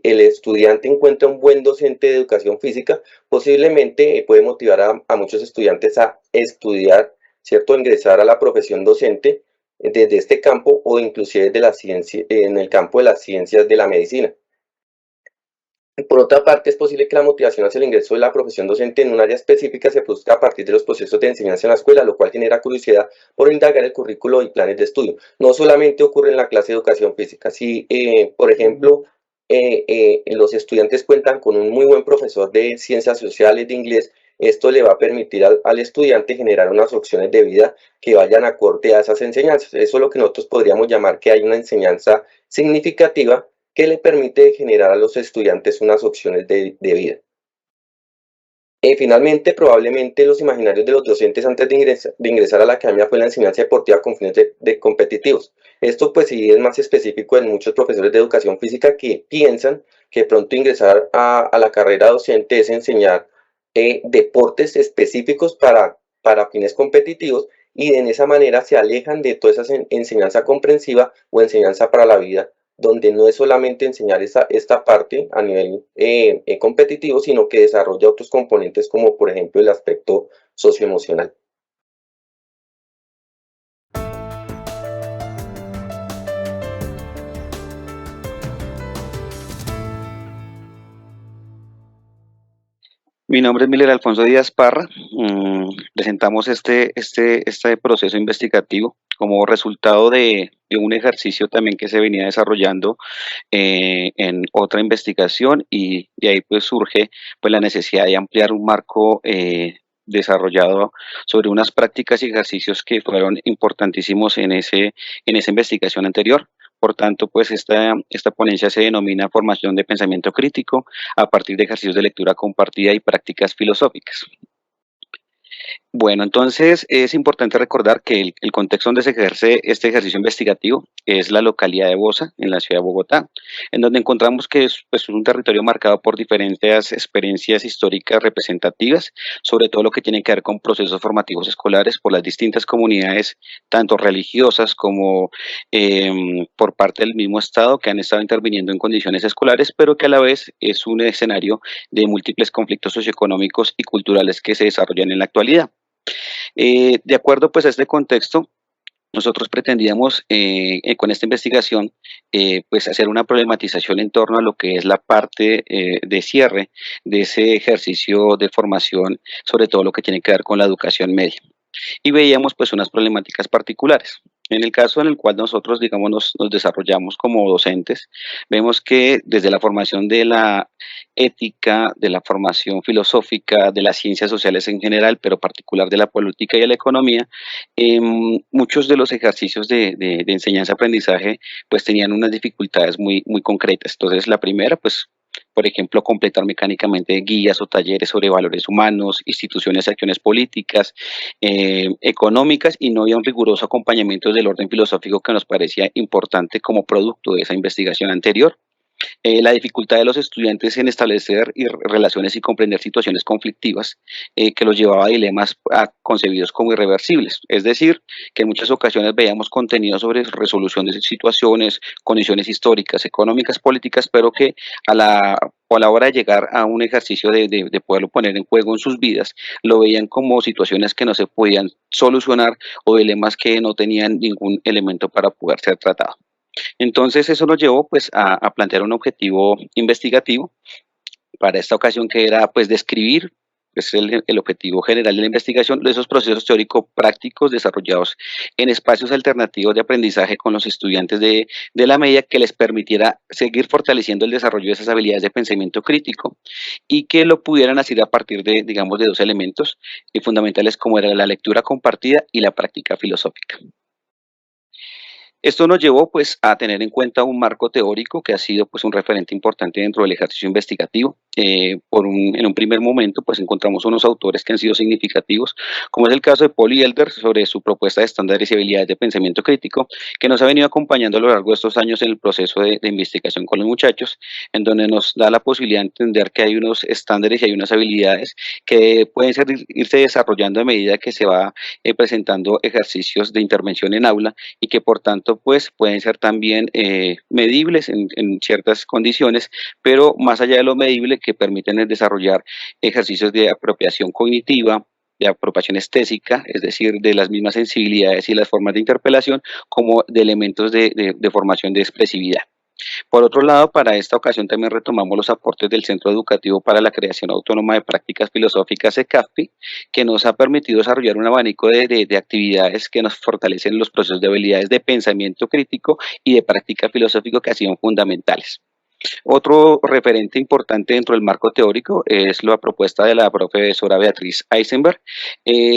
el estudiante encuentra un buen docente de educación física, posiblemente puede motivar a muchos estudiantes a estudiar, ¿cierto? Ingresar a la profesión docente desde este campo o inclusive de la ciencia, en el campo de las ciencias de la medicina. Por otra parte, es posible que la motivación hacia el ingreso de la profesión docente en un área específica se produzca a partir de los procesos de enseñanza en la escuela, lo cual genera curiosidad por indagar el currículo y planes de estudio. No solamente ocurre en la clase de educación física. Si, por ejemplo, los estudiantes cuentan con un muy buen profesor de ciencias sociales, de inglés, esto le va a permitir al estudiante generar unas opciones de vida que vayan acorde a esas enseñanzas. Eso es lo que nosotros podríamos llamar que hay una enseñanza significativa que le permite generar a los estudiantes unas opciones de vida. Finalmente, probablemente los imaginarios de los docentes antes de ingresar a la academia fue la enseñanza deportiva con fines de competitivos. Esto pues sí es más específico en muchos profesores de educación física que piensan que pronto ingresar a la carrera docente es enseñar deportes específicos para fines competitivos y en esa manera se alejan de toda esa enseñanza comprensiva o enseñanza para la vida, donde no es solamente enseñar esta parte a nivel competitivo, sino que desarrolla otros componentes como por ejemplo el aspecto socioemocional. Mi nombre es Miller Alfonso Díaz Parra. Presentamos este proceso investigativo como resultado de un ejercicio también que se venía desarrollando en otra investigación y de ahí pues surge pues la necesidad de ampliar un marco desarrollado sobre unas prácticas y ejercicios que fueron importantísimos en esa investigación anterior. Por tanto, pues esta ponencia se denomina Formación de Pensamiento Crítico a partir de ejercicios de lectura compartida y prácticas filosóficas. Bueno, entonces es importante recordar que el contexto donde se ejerce este ejercicio investigativo es la localidad de Bosa, en la ciudad de Bogotá, en donde encontramos que es un territorio marcado por diferentes experiencias históricas representativas, sobre todo lo que tiene que ver con procesos formativos escolares por las distintas comunidades, tanto religiosas como por parte del mismo Estado, que han estado interviniendo en condiciones escolares, pero que a la vez es un escenario de múltiples conflictos socioeconómicos y culturales que se desarrollan en la actualidad. De acuerdo pues a este contexto, nosotros pretendíamos con esta investigación pues hacer una problematización en torno a lo que es la parte de cierre de ese ejercicio de formación, sobre todo lo que tiene que ver con la educación media. Y veíamos pues unas problemáticas particulares. En el caso en el cual nosotros, digamos, nos desarrollamos como docentes, vemos que desde la formación de la ética, de la formación filosófica, de las ciencias sociales en general, pero particular de la política y de la economía, muchos de los ejercicios de enseñanza-aprendizaje pues tenían unas dificultades muy concretas. Entonces, la primera, pues, por ejemplo, completar mecánicamente guías o talleres sobre valores humanos, instituciones y acciones políticas, económicas, y no había un riguroso acompañamiento del orden filosófico que nos parecía importante como producto de esa investigación anterior. la dificultad de los estudiantes en establecer relaciones y comprender situaciones conflictivas que los llevaba a dilemas concebidos como irreversibles. Es decir, que en muchas ocasiones veíamos contenido sobre resolución de situaciones, condiciones históricas, económicas, políticas, pero que a la hora de llegar a un ejercicio de poderlo poner en juego en sus vidas, lo veían como situaciones que no se podían solucionar o dilemas que no tenían ningún elemento para poder ser tratado. Entonces eso nos llevó pues a plantear un objetivo investigativo para esta ocasión, que era pues describir pues, el objetivo general de la investigación de esos procesos teórico-prácticos desarrollados en espacios alternativos de aprendizaje con los estudiantes de la media, que les permitiera seguir fortaleciendo el desarrollo de esas habilidades de pensamiento crítico y que lo pudieran hacer a partir de, digamos, de dos elementos fundamentales, como era la lectura compartida y la práctica filosófica. Esto nos llevó pues a tener en cuenta un marco teórico que ha sido pues un referente importante dentro del ejercicio investigativo. En un primer momento pues encontramos unos autores que han sido significativos, como es el caso de Paul y Elder sobre su propuesta de estándares y habilidades de pensamiento crítico, que nos ha venido acompañando a lo largo de estos años en el proceso de investigación con los muchachos, en donde nos da la posibilidad de entender que hay unos estándares y hay unas habilidades que pueden irse desarrollando a medida que se va presentando ejercicios de intervención en aula, y que por tanto pues pueden ser también medibles en ciertas condiciones, pero más allá de lo medible, que permiten desarrollar ejercicios de apropiación cognitiva, de apropiación estésica, es decir, de las mismas sensibilidades y las formas de interpelación, como de elementos de formación de expresividad. Por otro lado, para esta ocasión también retomamos los aportes del Centro Educativo para la Creación Autónoma de Prácticas Filosóficas, CECAFPI, que nos ha permitido desarrollar un abanico de actividades que nos fortalecen los procesos de habilidades de pensamiento crítico y de práctica filosófica, que han sido fundamentales. Otro referente importante dentro del marco teórico es la propuesta de la profesora Beatriz Eisenberg,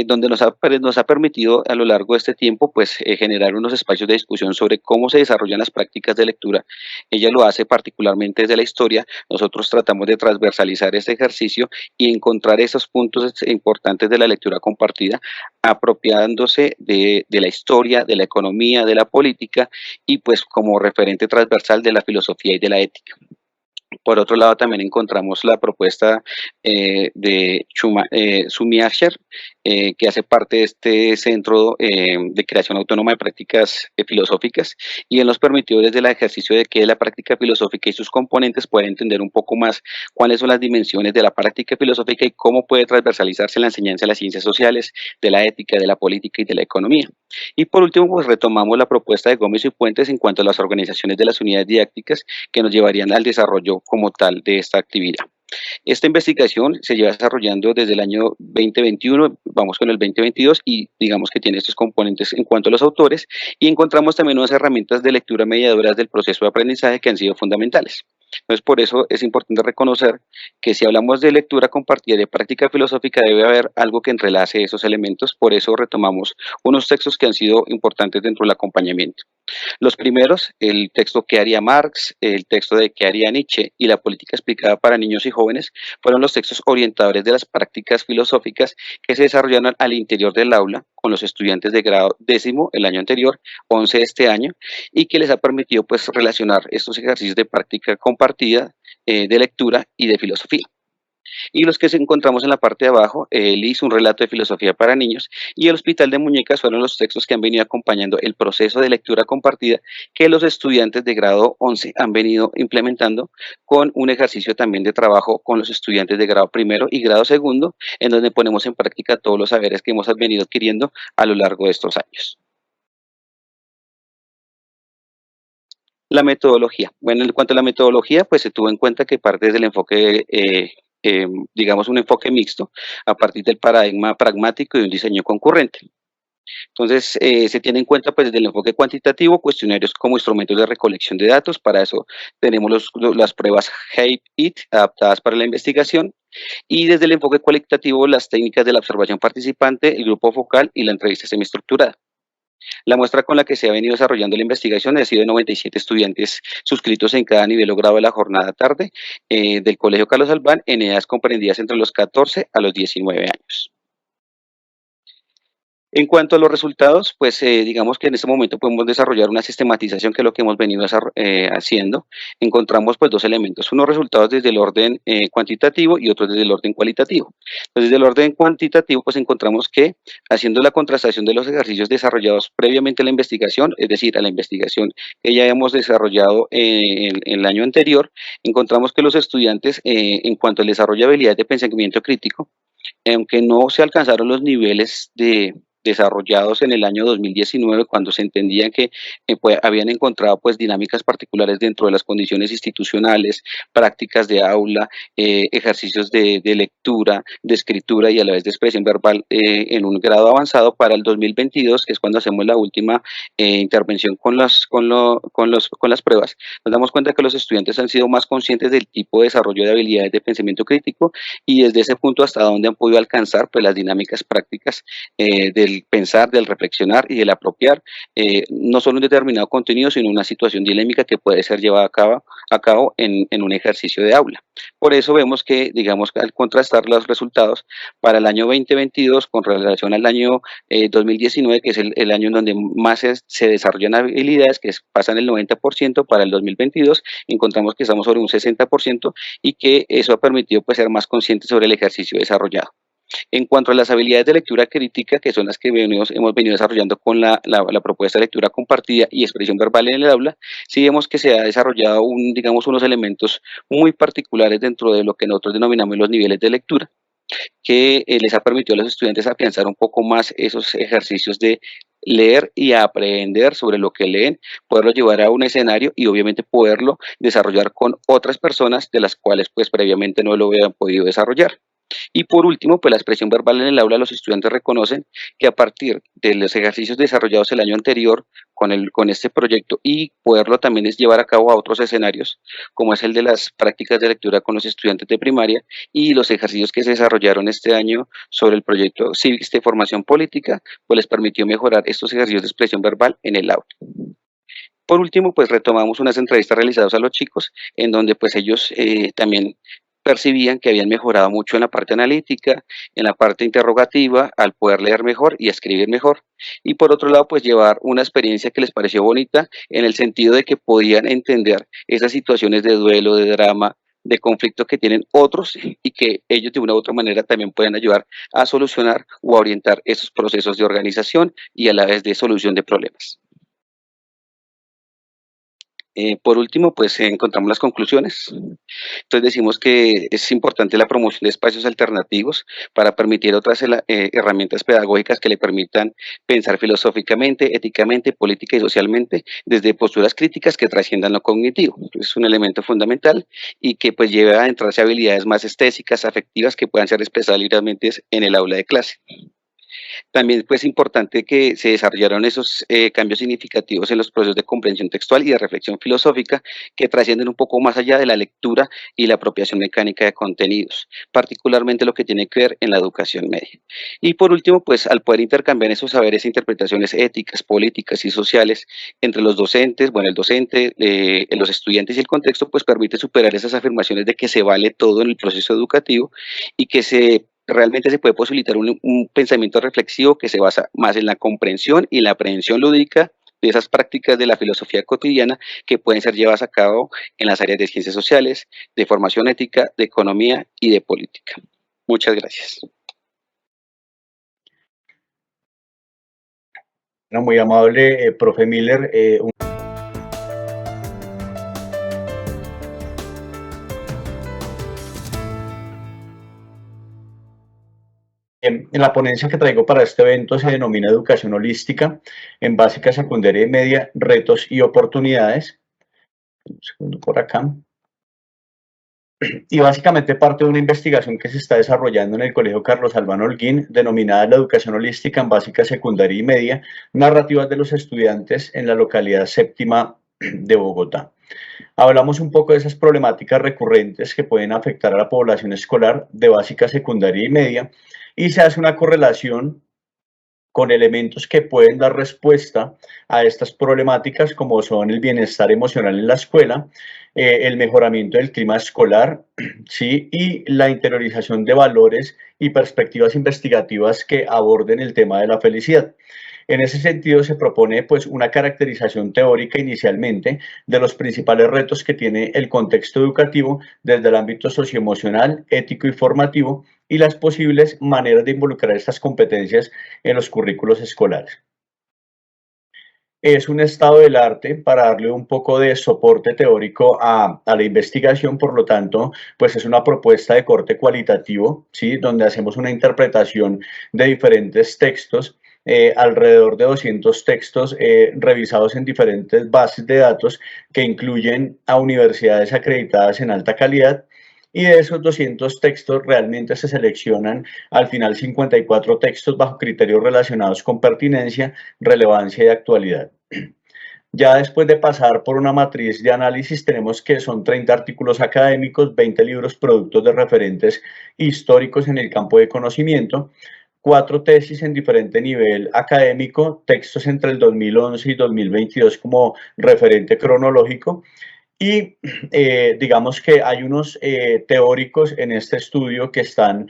donde nos ha permitido a lo largo de este tiempo pues, generar unos espacios de discusión sobre cómo se desarrollan las prácticas de lectura. Ella lo hace particularmente desde la historia. Nosotros tratamos de transversalizar este ejercicio y encontrar esos puntos importantes de la lectura compartida, apropiándose de la historia, de la economía, de la política, y pues como referente transversal de la filosofía y de la ética. Por otro lado, también encontramos la propuesta de Sumi Asher, que hace parte de este Centro de Creación Autónoma de Prácticas Filosóficas, y él nos permitió desde el ejercicio de qué es la práctica filosófica y sus componentes poder entender un poco más cuáles son las dimensiones de la práctica filosófica y cómo puede transversalizarse la enseñanza de las ciencias sociales, de la ética, de la política y de la economía. Y por último, pues retomamos la propuesta de Gómez y Puentes en cuanto a las organizaciones de las unidades didácticas que nos llevarían al desarrollo como tal de esta actividad. Esta investigación se lleva desarrollando desde el año 2021, vamos con el 2022, y digamos que tiene estos componentes en cuanto a los autores, y encontramos también unas herramientas de lectura mediadoras del proceso de aprendizaje que han sido fundamentales. Entonces, por eso es importante reconocer que si hablamos de lectura compartida de práctica filosófica, debe haber algo que entrelace esos elementos. Por eso retomamos unos textos que han sido importantes dentro del acompañamiento. Los primeros, el texto ¿Qué haría Marx?, el texto de ¿Qué haría Nietzsche? Y la política explicada para niños y jóvenes, fueron los textos orientadores de las prácticas filosóficas que se desarrollaron al interior del aula con los estudiantes de grado 10º el año anterior, 11 este año, y que les ha permitido pues relacionar estos ejercicios de práctica compartida, de lectura y de filosofía. Y los que encontramos en la parte de abajo, él hizo un relato de filosofía para niños, y el Hospital de Muñecas fueron los textos que han venido acompañando el proceso de lectura compartida que los estudiantes de grado 11 han venido implementando, con un ejercicio también de trabajo con los estudiantes de grado primero y grado segundo, en donde ponemos en práctica todos los saberes que hemos venido adquiriendo a lo largo de estos años. La metodología. Bueno, en cuanto a la metodología, pues se tuvo en cuenta que parte desde el enfoque, digamos, un enfoque mixto, a partir del paradigma pragmático y un diseño concurrente. Entonces, se tiene en cuenta pues desde el enfoque cuantitativo, cuestionarios como instrumentos de recolección de datos. Para eso tenemos las pruebas HAPE-IT adaptadas para la investigación, y desde el enfoque cualitativo, las técnicas de la observación participante, el grupo focal y la entrevista semiestructurada. La muestra con la que se ha venido desarrollando la investigación ha sido de 97 estudiantes suscritos en cada nivel o grado de la jornada tarde del Colegio Carlos Albán, en edades comprendidas entre los 14 a los 19 años. En cuanto a los resultados, pues digamos que en este momento podemos desarrollar una sistematización que es lo que hemos venido haciendo. Encontramos pues dos elementos, unos resultados desde el orden cuantitativo y otros desde el orden cualitativo. Entonces, desde el orden cuantitativo, pues encontramos que haciendo la contrastación de los ejercicios desarrollados previamente a la investigación, es decir, a la investigación que ya hemos desarrollado en el año anterior, encontramos que los estudiantes, en cuanto al desarrollo de habilidades de pensamiento crítico, aunque no se alcanzaron los niveles desarrollados en el año 2019, cuando se entendía que pues, habían encontrado pues, dinámicas particulares dentro de las condiciones institucionales, prácticas de aula, ejercicios de lectura, de escritura y a la vez de expresión verbal en un grado avanzado. Para el 2022, que es cuando hacemos la última intervención con las pruebas, nos damos cuenta que los estudiantes han sido más conscientes del tipo de desarrollo de habilidades de pensamiento crítico y desde ese punto hasta dónde han podido alcanzar pues, las dinámicas prácticas del pensar, del reflexionar y del apropiar, no solo un determinado contenido, sino una situación dilémica que puede ser llevada a cabo en un ejercicio de aula. Por eso vemos que, digamos, al contrastar los resultados para el año 2022 con relación al año 2019, que es el año en donde más se desarrollan habilidades, que pasan el 90%, para el 2022 encontramos que estamos sobre un 60% y que eso ha permitido pues, ser más conscientes sobre el ejercicio desarrollado. En cuanto a las habilidades de lectura crítica, que son las que hemos venido desarrollando con la propuesta de lectura compartida y expresión verbal en el aula, sí vemos que se ha desarrollado digamos, unos elementos muy particulares dentro de lo que nosotros denominamos los niveles de lectura, que les ha permitido a los estudiantes afianzar un poco más esos ejercicios de leer y aprender sobre lo que leen, poderlo llevar a un escenario y obviamente poderlo desarrollar con otras personas de las cuales pues previamente no lo habían podido desarrollar. Y por último, pues la expresión verbal en el aula, los estudiantes reconocen que a partir de los ejercicios desarrollados el año anterior con este proyecto y poderlo también llevar a cabo a otros escenarios, como es el de las prácticas de lectura con los estudiantes de primaria y los ejercicios que se desarrollaron este año sobre el proyecto Civics de formación política, pues les permitió mejorar estos ejercicios de expresión verbal en el aula. Por último, pues retomamos unas entrevistas realizadas a los chicos, en donde pues ellos también percibían que habían mejorado mucho en la parte analítica, en la parte interrogativa, al poder leer mejor y escribir mejor. Y por otro lado, pues llevar una experiencia que les pareció bonita en el sentido de que podían entender esas situaciones de duelo, de drama, de conflicto que tienen otros y que ellos de una u otra manera también pueden ayudar a solucionar o a orientar esos procesos de organización y a la vez de solución de problemas. Por último, pues encontramos las conclusiones. Entonces decimos que es importante la promoción de espacios alternativos para permitir otras herramientas pedagógicas que le permitan pensar filosóficamente, éticamente, política y socialmente desde posturas críticas que trasciendan lo cognitivo. Es un elemento fundamental y que pues lleve a entrarse a habilidades más estéticas, afectivas, que puedan ser expresadas libremente en el aula de clase. También pues, es importante que se desarrollaron esos cambios significativos en los procesos de comprensión textual y de reflexión filosófica que trascienden un poco más allá de la lectura y la apropiación mecánica de contenidos, particularmente lo que tiene que ver en la educación media. Y por último, pues al poder intercambiar esos saberes e interpretaciones éticas, políticas y sociales entre los docentes, bueno, el docente, los estudiantes y el contexto, pues permite superar esas afirmaciones de que se vale todo en el proceso educativo y que realmente se puede posibilitar un pensamiento reflexivo que se basa más en la comprensión y la aprehensión lúdica de esas prácticas de la filosofía cotidiana que pueden ser llevadas a cabo en las áreas de ciencias sociales, de formación ética, de economía y de política. Muchas gracias. No, muy amable, profe Miller. En la ponencia que traigo para este evento se denomina Educación Holística en Básica, Secundaria y Media, Retos y Oportunidades. Un segundo por acá. Y básicamente parte de una investigación que se está desarrollando en el Colegio Carlos Albano Holguín, denominada la Educación Holística en Básica, Secundaria y Media, narrativas de los estudiantes en la localidad séptima de Bogotá. Hablamos un poco de esas problemáticas recurrentes que pueden afectar a la población escolar de básica, secundaria y media, y se hace una correlación con elementos que pueden dar respuesta a estas problemáticas, como son el bienestar emocional en la escuela, el mejoramiento del clima escolar, ¿sí? Y la interiorización de valores y perspectivas investigativas que aborden el tema de la felicidad. En ese sentido, se propone pues, una caracterización teórica inicialmente de los principales retos que tiene el contexto educativo desde el ámbito socioemocional, ético y formativo, y las posibles maneras de involucrar estas competencias en los currículos escolares. Es un estado del arte para darle un poco de soporte teórico a la investigación, por lo tanto, pues es una propuesta de corte cualitativo, ¿sí? Donde hacemos una interpretación de diferentes textos, alrededor de 200 textos revisados en diferentes bases de datos que incluyen a universidades acreditadas en alta calidad. Y de esos 200 textos realmente se seleccionan al final 54 textos bajo criterios relacionados con pertinencia, relevancia y actualidad. Ya después de pasar por una matriz de análisis, tenemos que son 30 artículos académicos, 20 libros productos de referentes históricos en el campo de conocimiento, 4 tesis en diferente nivel académico, textos entre el 2011 y 2022 como referente cronológico, y digamos que hay unos teóricos en este estudio que están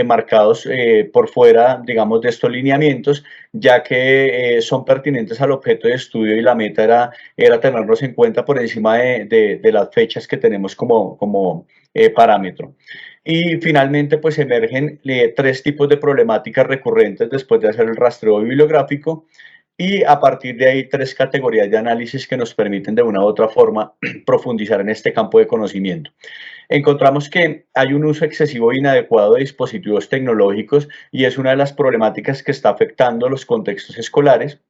marcados por fuera, digamos, de estos lineamientos, ya que son pertinentes al objeto de estudio y la meta era tenerlos en cuenta por encima de las fechas que tenemos como parámetro. Y finalmente, pues emergen 3 tipos de problemáticas recurrentes después de hacer el rastreo bibliográfico, y a partir de ahí 3 categorías de análisis que nos permiten de una u otra forma profundizar en este campo de conocimiento. Encontramos que hay un uso excesivo e inadecuado de dispositivos tecnológicos y es una de las problemáticas que está afectando los contextos escolares.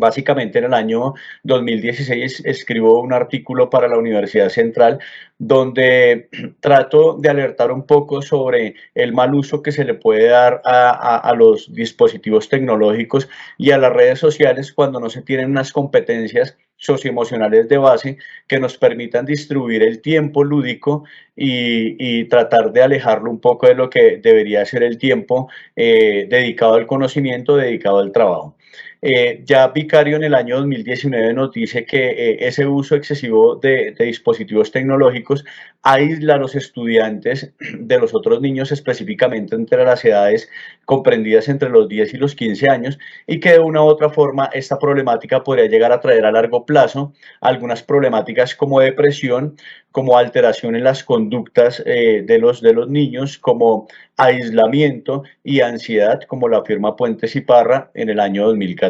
Básicamente en el año 2016 escribo un artículo para la Universidad Central donde trato de alertar un poco sobre el mal uso que se le puede dar a los dispositivos tecnológicos y a las redes sociales cuando no se tienen unas competencias socioemocionales de base que nos permitan distribuir el tiempo lúdico y tratar de alejarlo un poco de lo que debería ser el tiempo dedicado al conocimiento, dedicado al trabajo. Ya Vicario en el año 2019 nos dice que ese uso excesivo de dispositivos tecnológicos aísla a los estudiantes de los otros niños, específicamente entre las edades comprendidas entre los 10 y los 15 años, y que de una u otra forma esta problemática podría llegar a traer a largo plazo algunas problemáticas como depresión, como alteración en las conductas de los niños, como aislamiento y ansiedad, como lo afirma Puentes y Parra en el año 2014.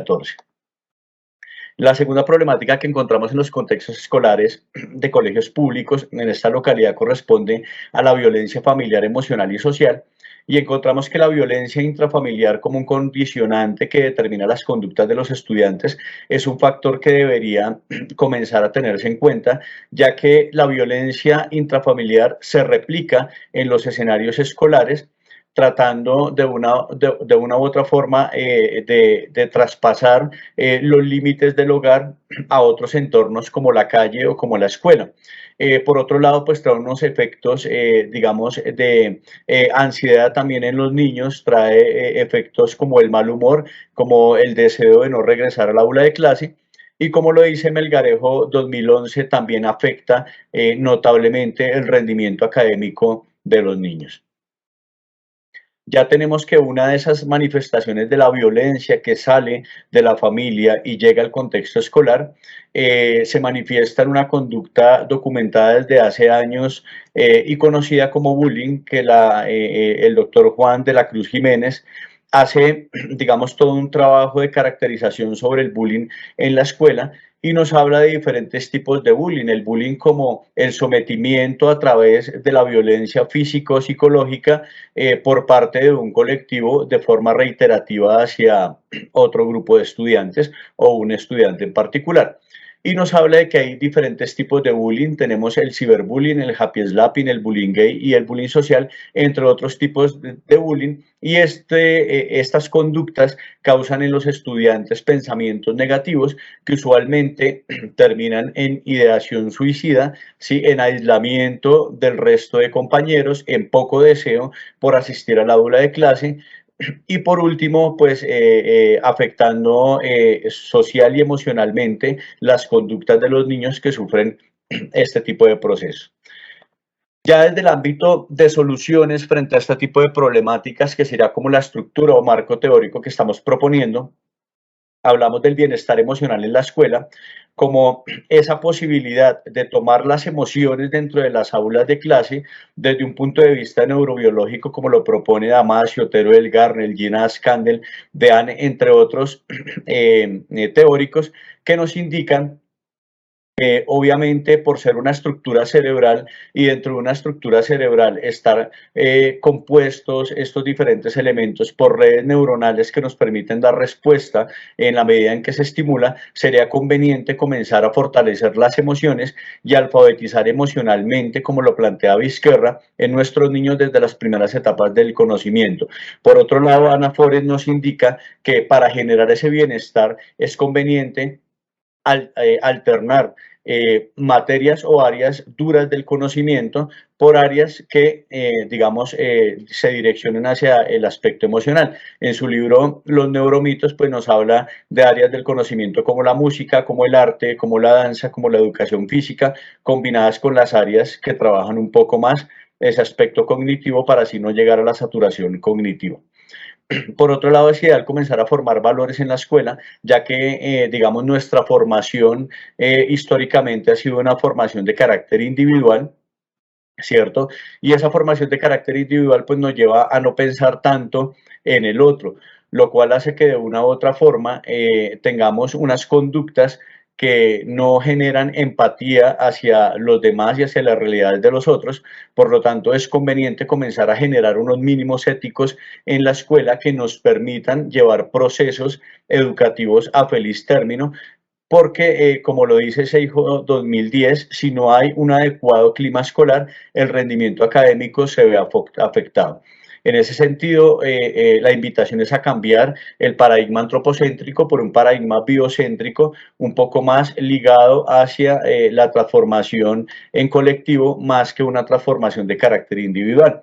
La segunda problemática que encontramos en los contextos escolares de colegios públicos en esta localidad corresponde a la violencia familiar, emocional y social, y encontramos que la violencia intrafamiliar como un condicionante que determina las conductas de los estudiantes es un factor que debería comenzar a tenerse en cuenta, ya que la violencia intrafamiliar se replica en los escenarios escolares, tratando de una u otra forma de traspasar los límites del hogar a otros entornos como la calle o como la escuela. Por otro lado, pues trae unos efectos, digamos, de ansiedad también en los niños, trae efectos como el mal humor, como el deseo de no regresar al aula de clase. Y como lo dice Melgarejo 2011, también afecta notablemente el rendimiento académico de los niños. Ya tenemos que una de esas manifestaciones de la violencia que sale de la familia y llega al contexto escolar se manifiesta en una conducta documentada desde hace años y conocida como bullying, que el doctor Juan de la Cruz Jiménez hace, digamos, todo un trabajo de caracterización sobre el bullying en la escuela y nos habla de diferentes tipos de bullying. El bullying como el sometimiento a través de la violencia físico-psicológica por parte de un colectivo de forma reiterativa hacia otro grupo de estudiantes o un estudiante en particular. Y nos habla de que hay diferentes tipos de bullying. Tenemos el ciberbullying, el happy slapping, el bullying gay y el bullying social, entre otros tipos de bullying. Y estas conductas causan en los estudiantes pensamientos negativos que usualmente terminan en ideación suicida, ¿sí? En aislamiento del resto de compañeros, en poco deseo por asistir al aula de clase, Y por último, pues afectando social y emocionalmente las conductas de los niños que sufren este tipo de procesos. Ya desde el ámbito de soluciones frente a este tipo de problemáticas, que sería como la estructura o marco teórico que estamos proponiendo, hablamos del bienestar emocional en la escuela como esa posibilidad de tomar las emociones dentro de las aulas de clase desde un punto de vista neurobiológico, como lo propone Damasio, Otero del Garnel, Ginas Candel, Dean, entre otros teóricos, que nos indican obviamente por ser una estructura cerebral y dentro de una estructura cerebral estar compuestos estos diferentes elementos por redes neuronales que nos permiten dar respuesta en la medida en que se estimula, sería conveniente comenzar a fortalecer las emociones y alfabetizar emocionalmente, como lo plantea Vizquerra, en nuestros niños desde las primeras etapas del conocimiento. Por otro lado, Ana Forest nos indica que para generar ese bienestar es conveniente alternar materias o áreas duras del conocimiento por áreas que, digamos, se direccionen hacia el aspecto emocional. En su libro Los neuromitos, pues nos habla de áreas del conocimiento como la música, como el arte, como la danza, como la educación física, combinadas con las áreas que trabajan un poco más ese aspecto cognitivo para así no llegar a la saturación cognitiva. Por otro lado, es ideal comenzar a formar valores en la escuela, ya que, digamos, nuestra formación históricamente ha sido una formación de carácter individual, ¿cierto? Y esa formación de carácter individual pues nos lleva a no pensar tanto en el otro, lo cual hace que de una u otra forma tengamos unas conductas que no generan empatía hacia los demás y hacia las realidades de los otros. Por lo tanto, es conveniente comenzar a generar unos mínimos éticos en la escuela que nos permitan llevar procesos educativos a feliz término, porque, como lo dice Seijo 2010, si no hay un adecuado clima escolar, el rendimiento académico se ve afectado. En ese sentido, la invitación es a cambiar el paradigma antropocéntrico por un paradigma biocéntrico, un poco más ligado hacia la transformación en colectivo, más que una transformación de carácter individual.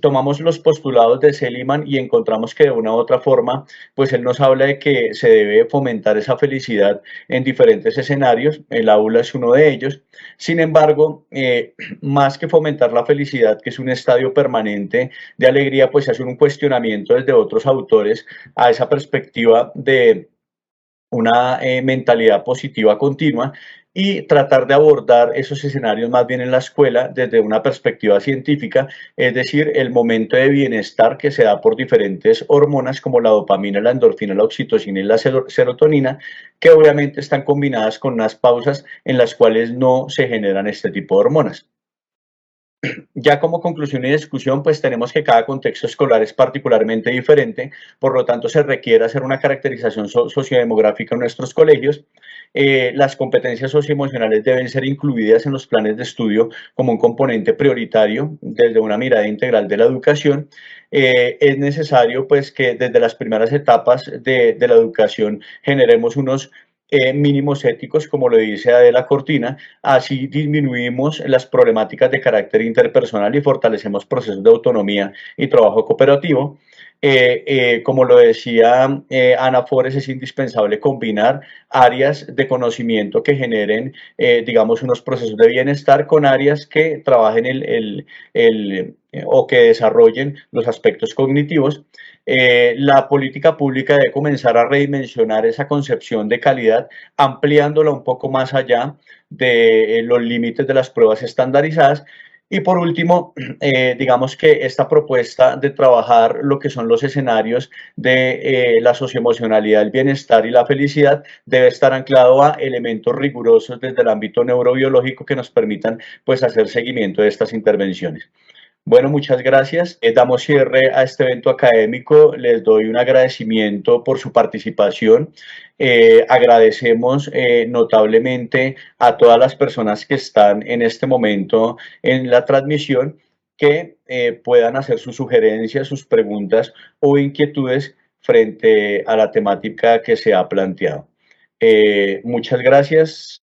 Tomamos los postulados de Seligman y encontramos que de una u otra forma, pues él nos habla de que se debe fomentar esa felicidad en diferentes escenarios, el aula es uno de ellos. Sin embargo, más que fomentar la felicidad, que es un estadio permanente de alegría, pues hace un cuestionamiento desde otros autores a esa perspectiva de una mentalidad positiva continua y tratar de abordar esos escenarios más bien en la escuela desde una perspectiva científica, es decir, el momento de bienestar que se da por diferentes hormonas como la dopamina, la endorfina, la oxitocina y la serotonina, que obviamente están combinadas con unas pausas en las cuales no se generan este tipo de hormonas. Ya como conclusión y discusión, pues tenemos que cada contexto escolar es particularmente diferente, por lo tanto se requiere hacer una caracterización sociodemográfica en nuestros colegios. Las competencias socioemocionales deben ser incluidas en los planes de estudio como un componente prioritario desde una mirada integral de la educación. Es necesario pues que desde las primeras etapas de la educación generemos unos mínimos éticos, como lo dice Adela Cortina, así disminuimos las problemáticas de carácter interpersonal y fortalecemos procesos de autonomía y trabajo cooperativo. Como lo decía Ana Forest, es indispensable combinar áreas de conocimiento que generen, digamos, unos procesos de bienestar con áreas que trabajen o que desarrollen los aspectos cognitivos. La política pública debe comenzar a redimensionar esa concepción de calidad, ampliándola un poco más allá de los límites de las pruebas estandarizadas. Y por último, digamos que esta propuesta de trabajar lo que son los escenarios de la socioemocionalidad, el bienestar y la felicidad debe estar anclado a elementos rigurosos desde el ámbito neurobiológico que nos permitan pues hacer seguimiento de estas intervenciones. Bueno, muchas gracias. Damos cierre a este evento académico. Les doy un agradecimiento por su participación. Agradecemos notablemente a todas las personas que están en este momento en la transmisión que puedan hacer sus sugerencias, sus preguntas o inquietudes frente a la temática que se ha planteado. Muchas gracias.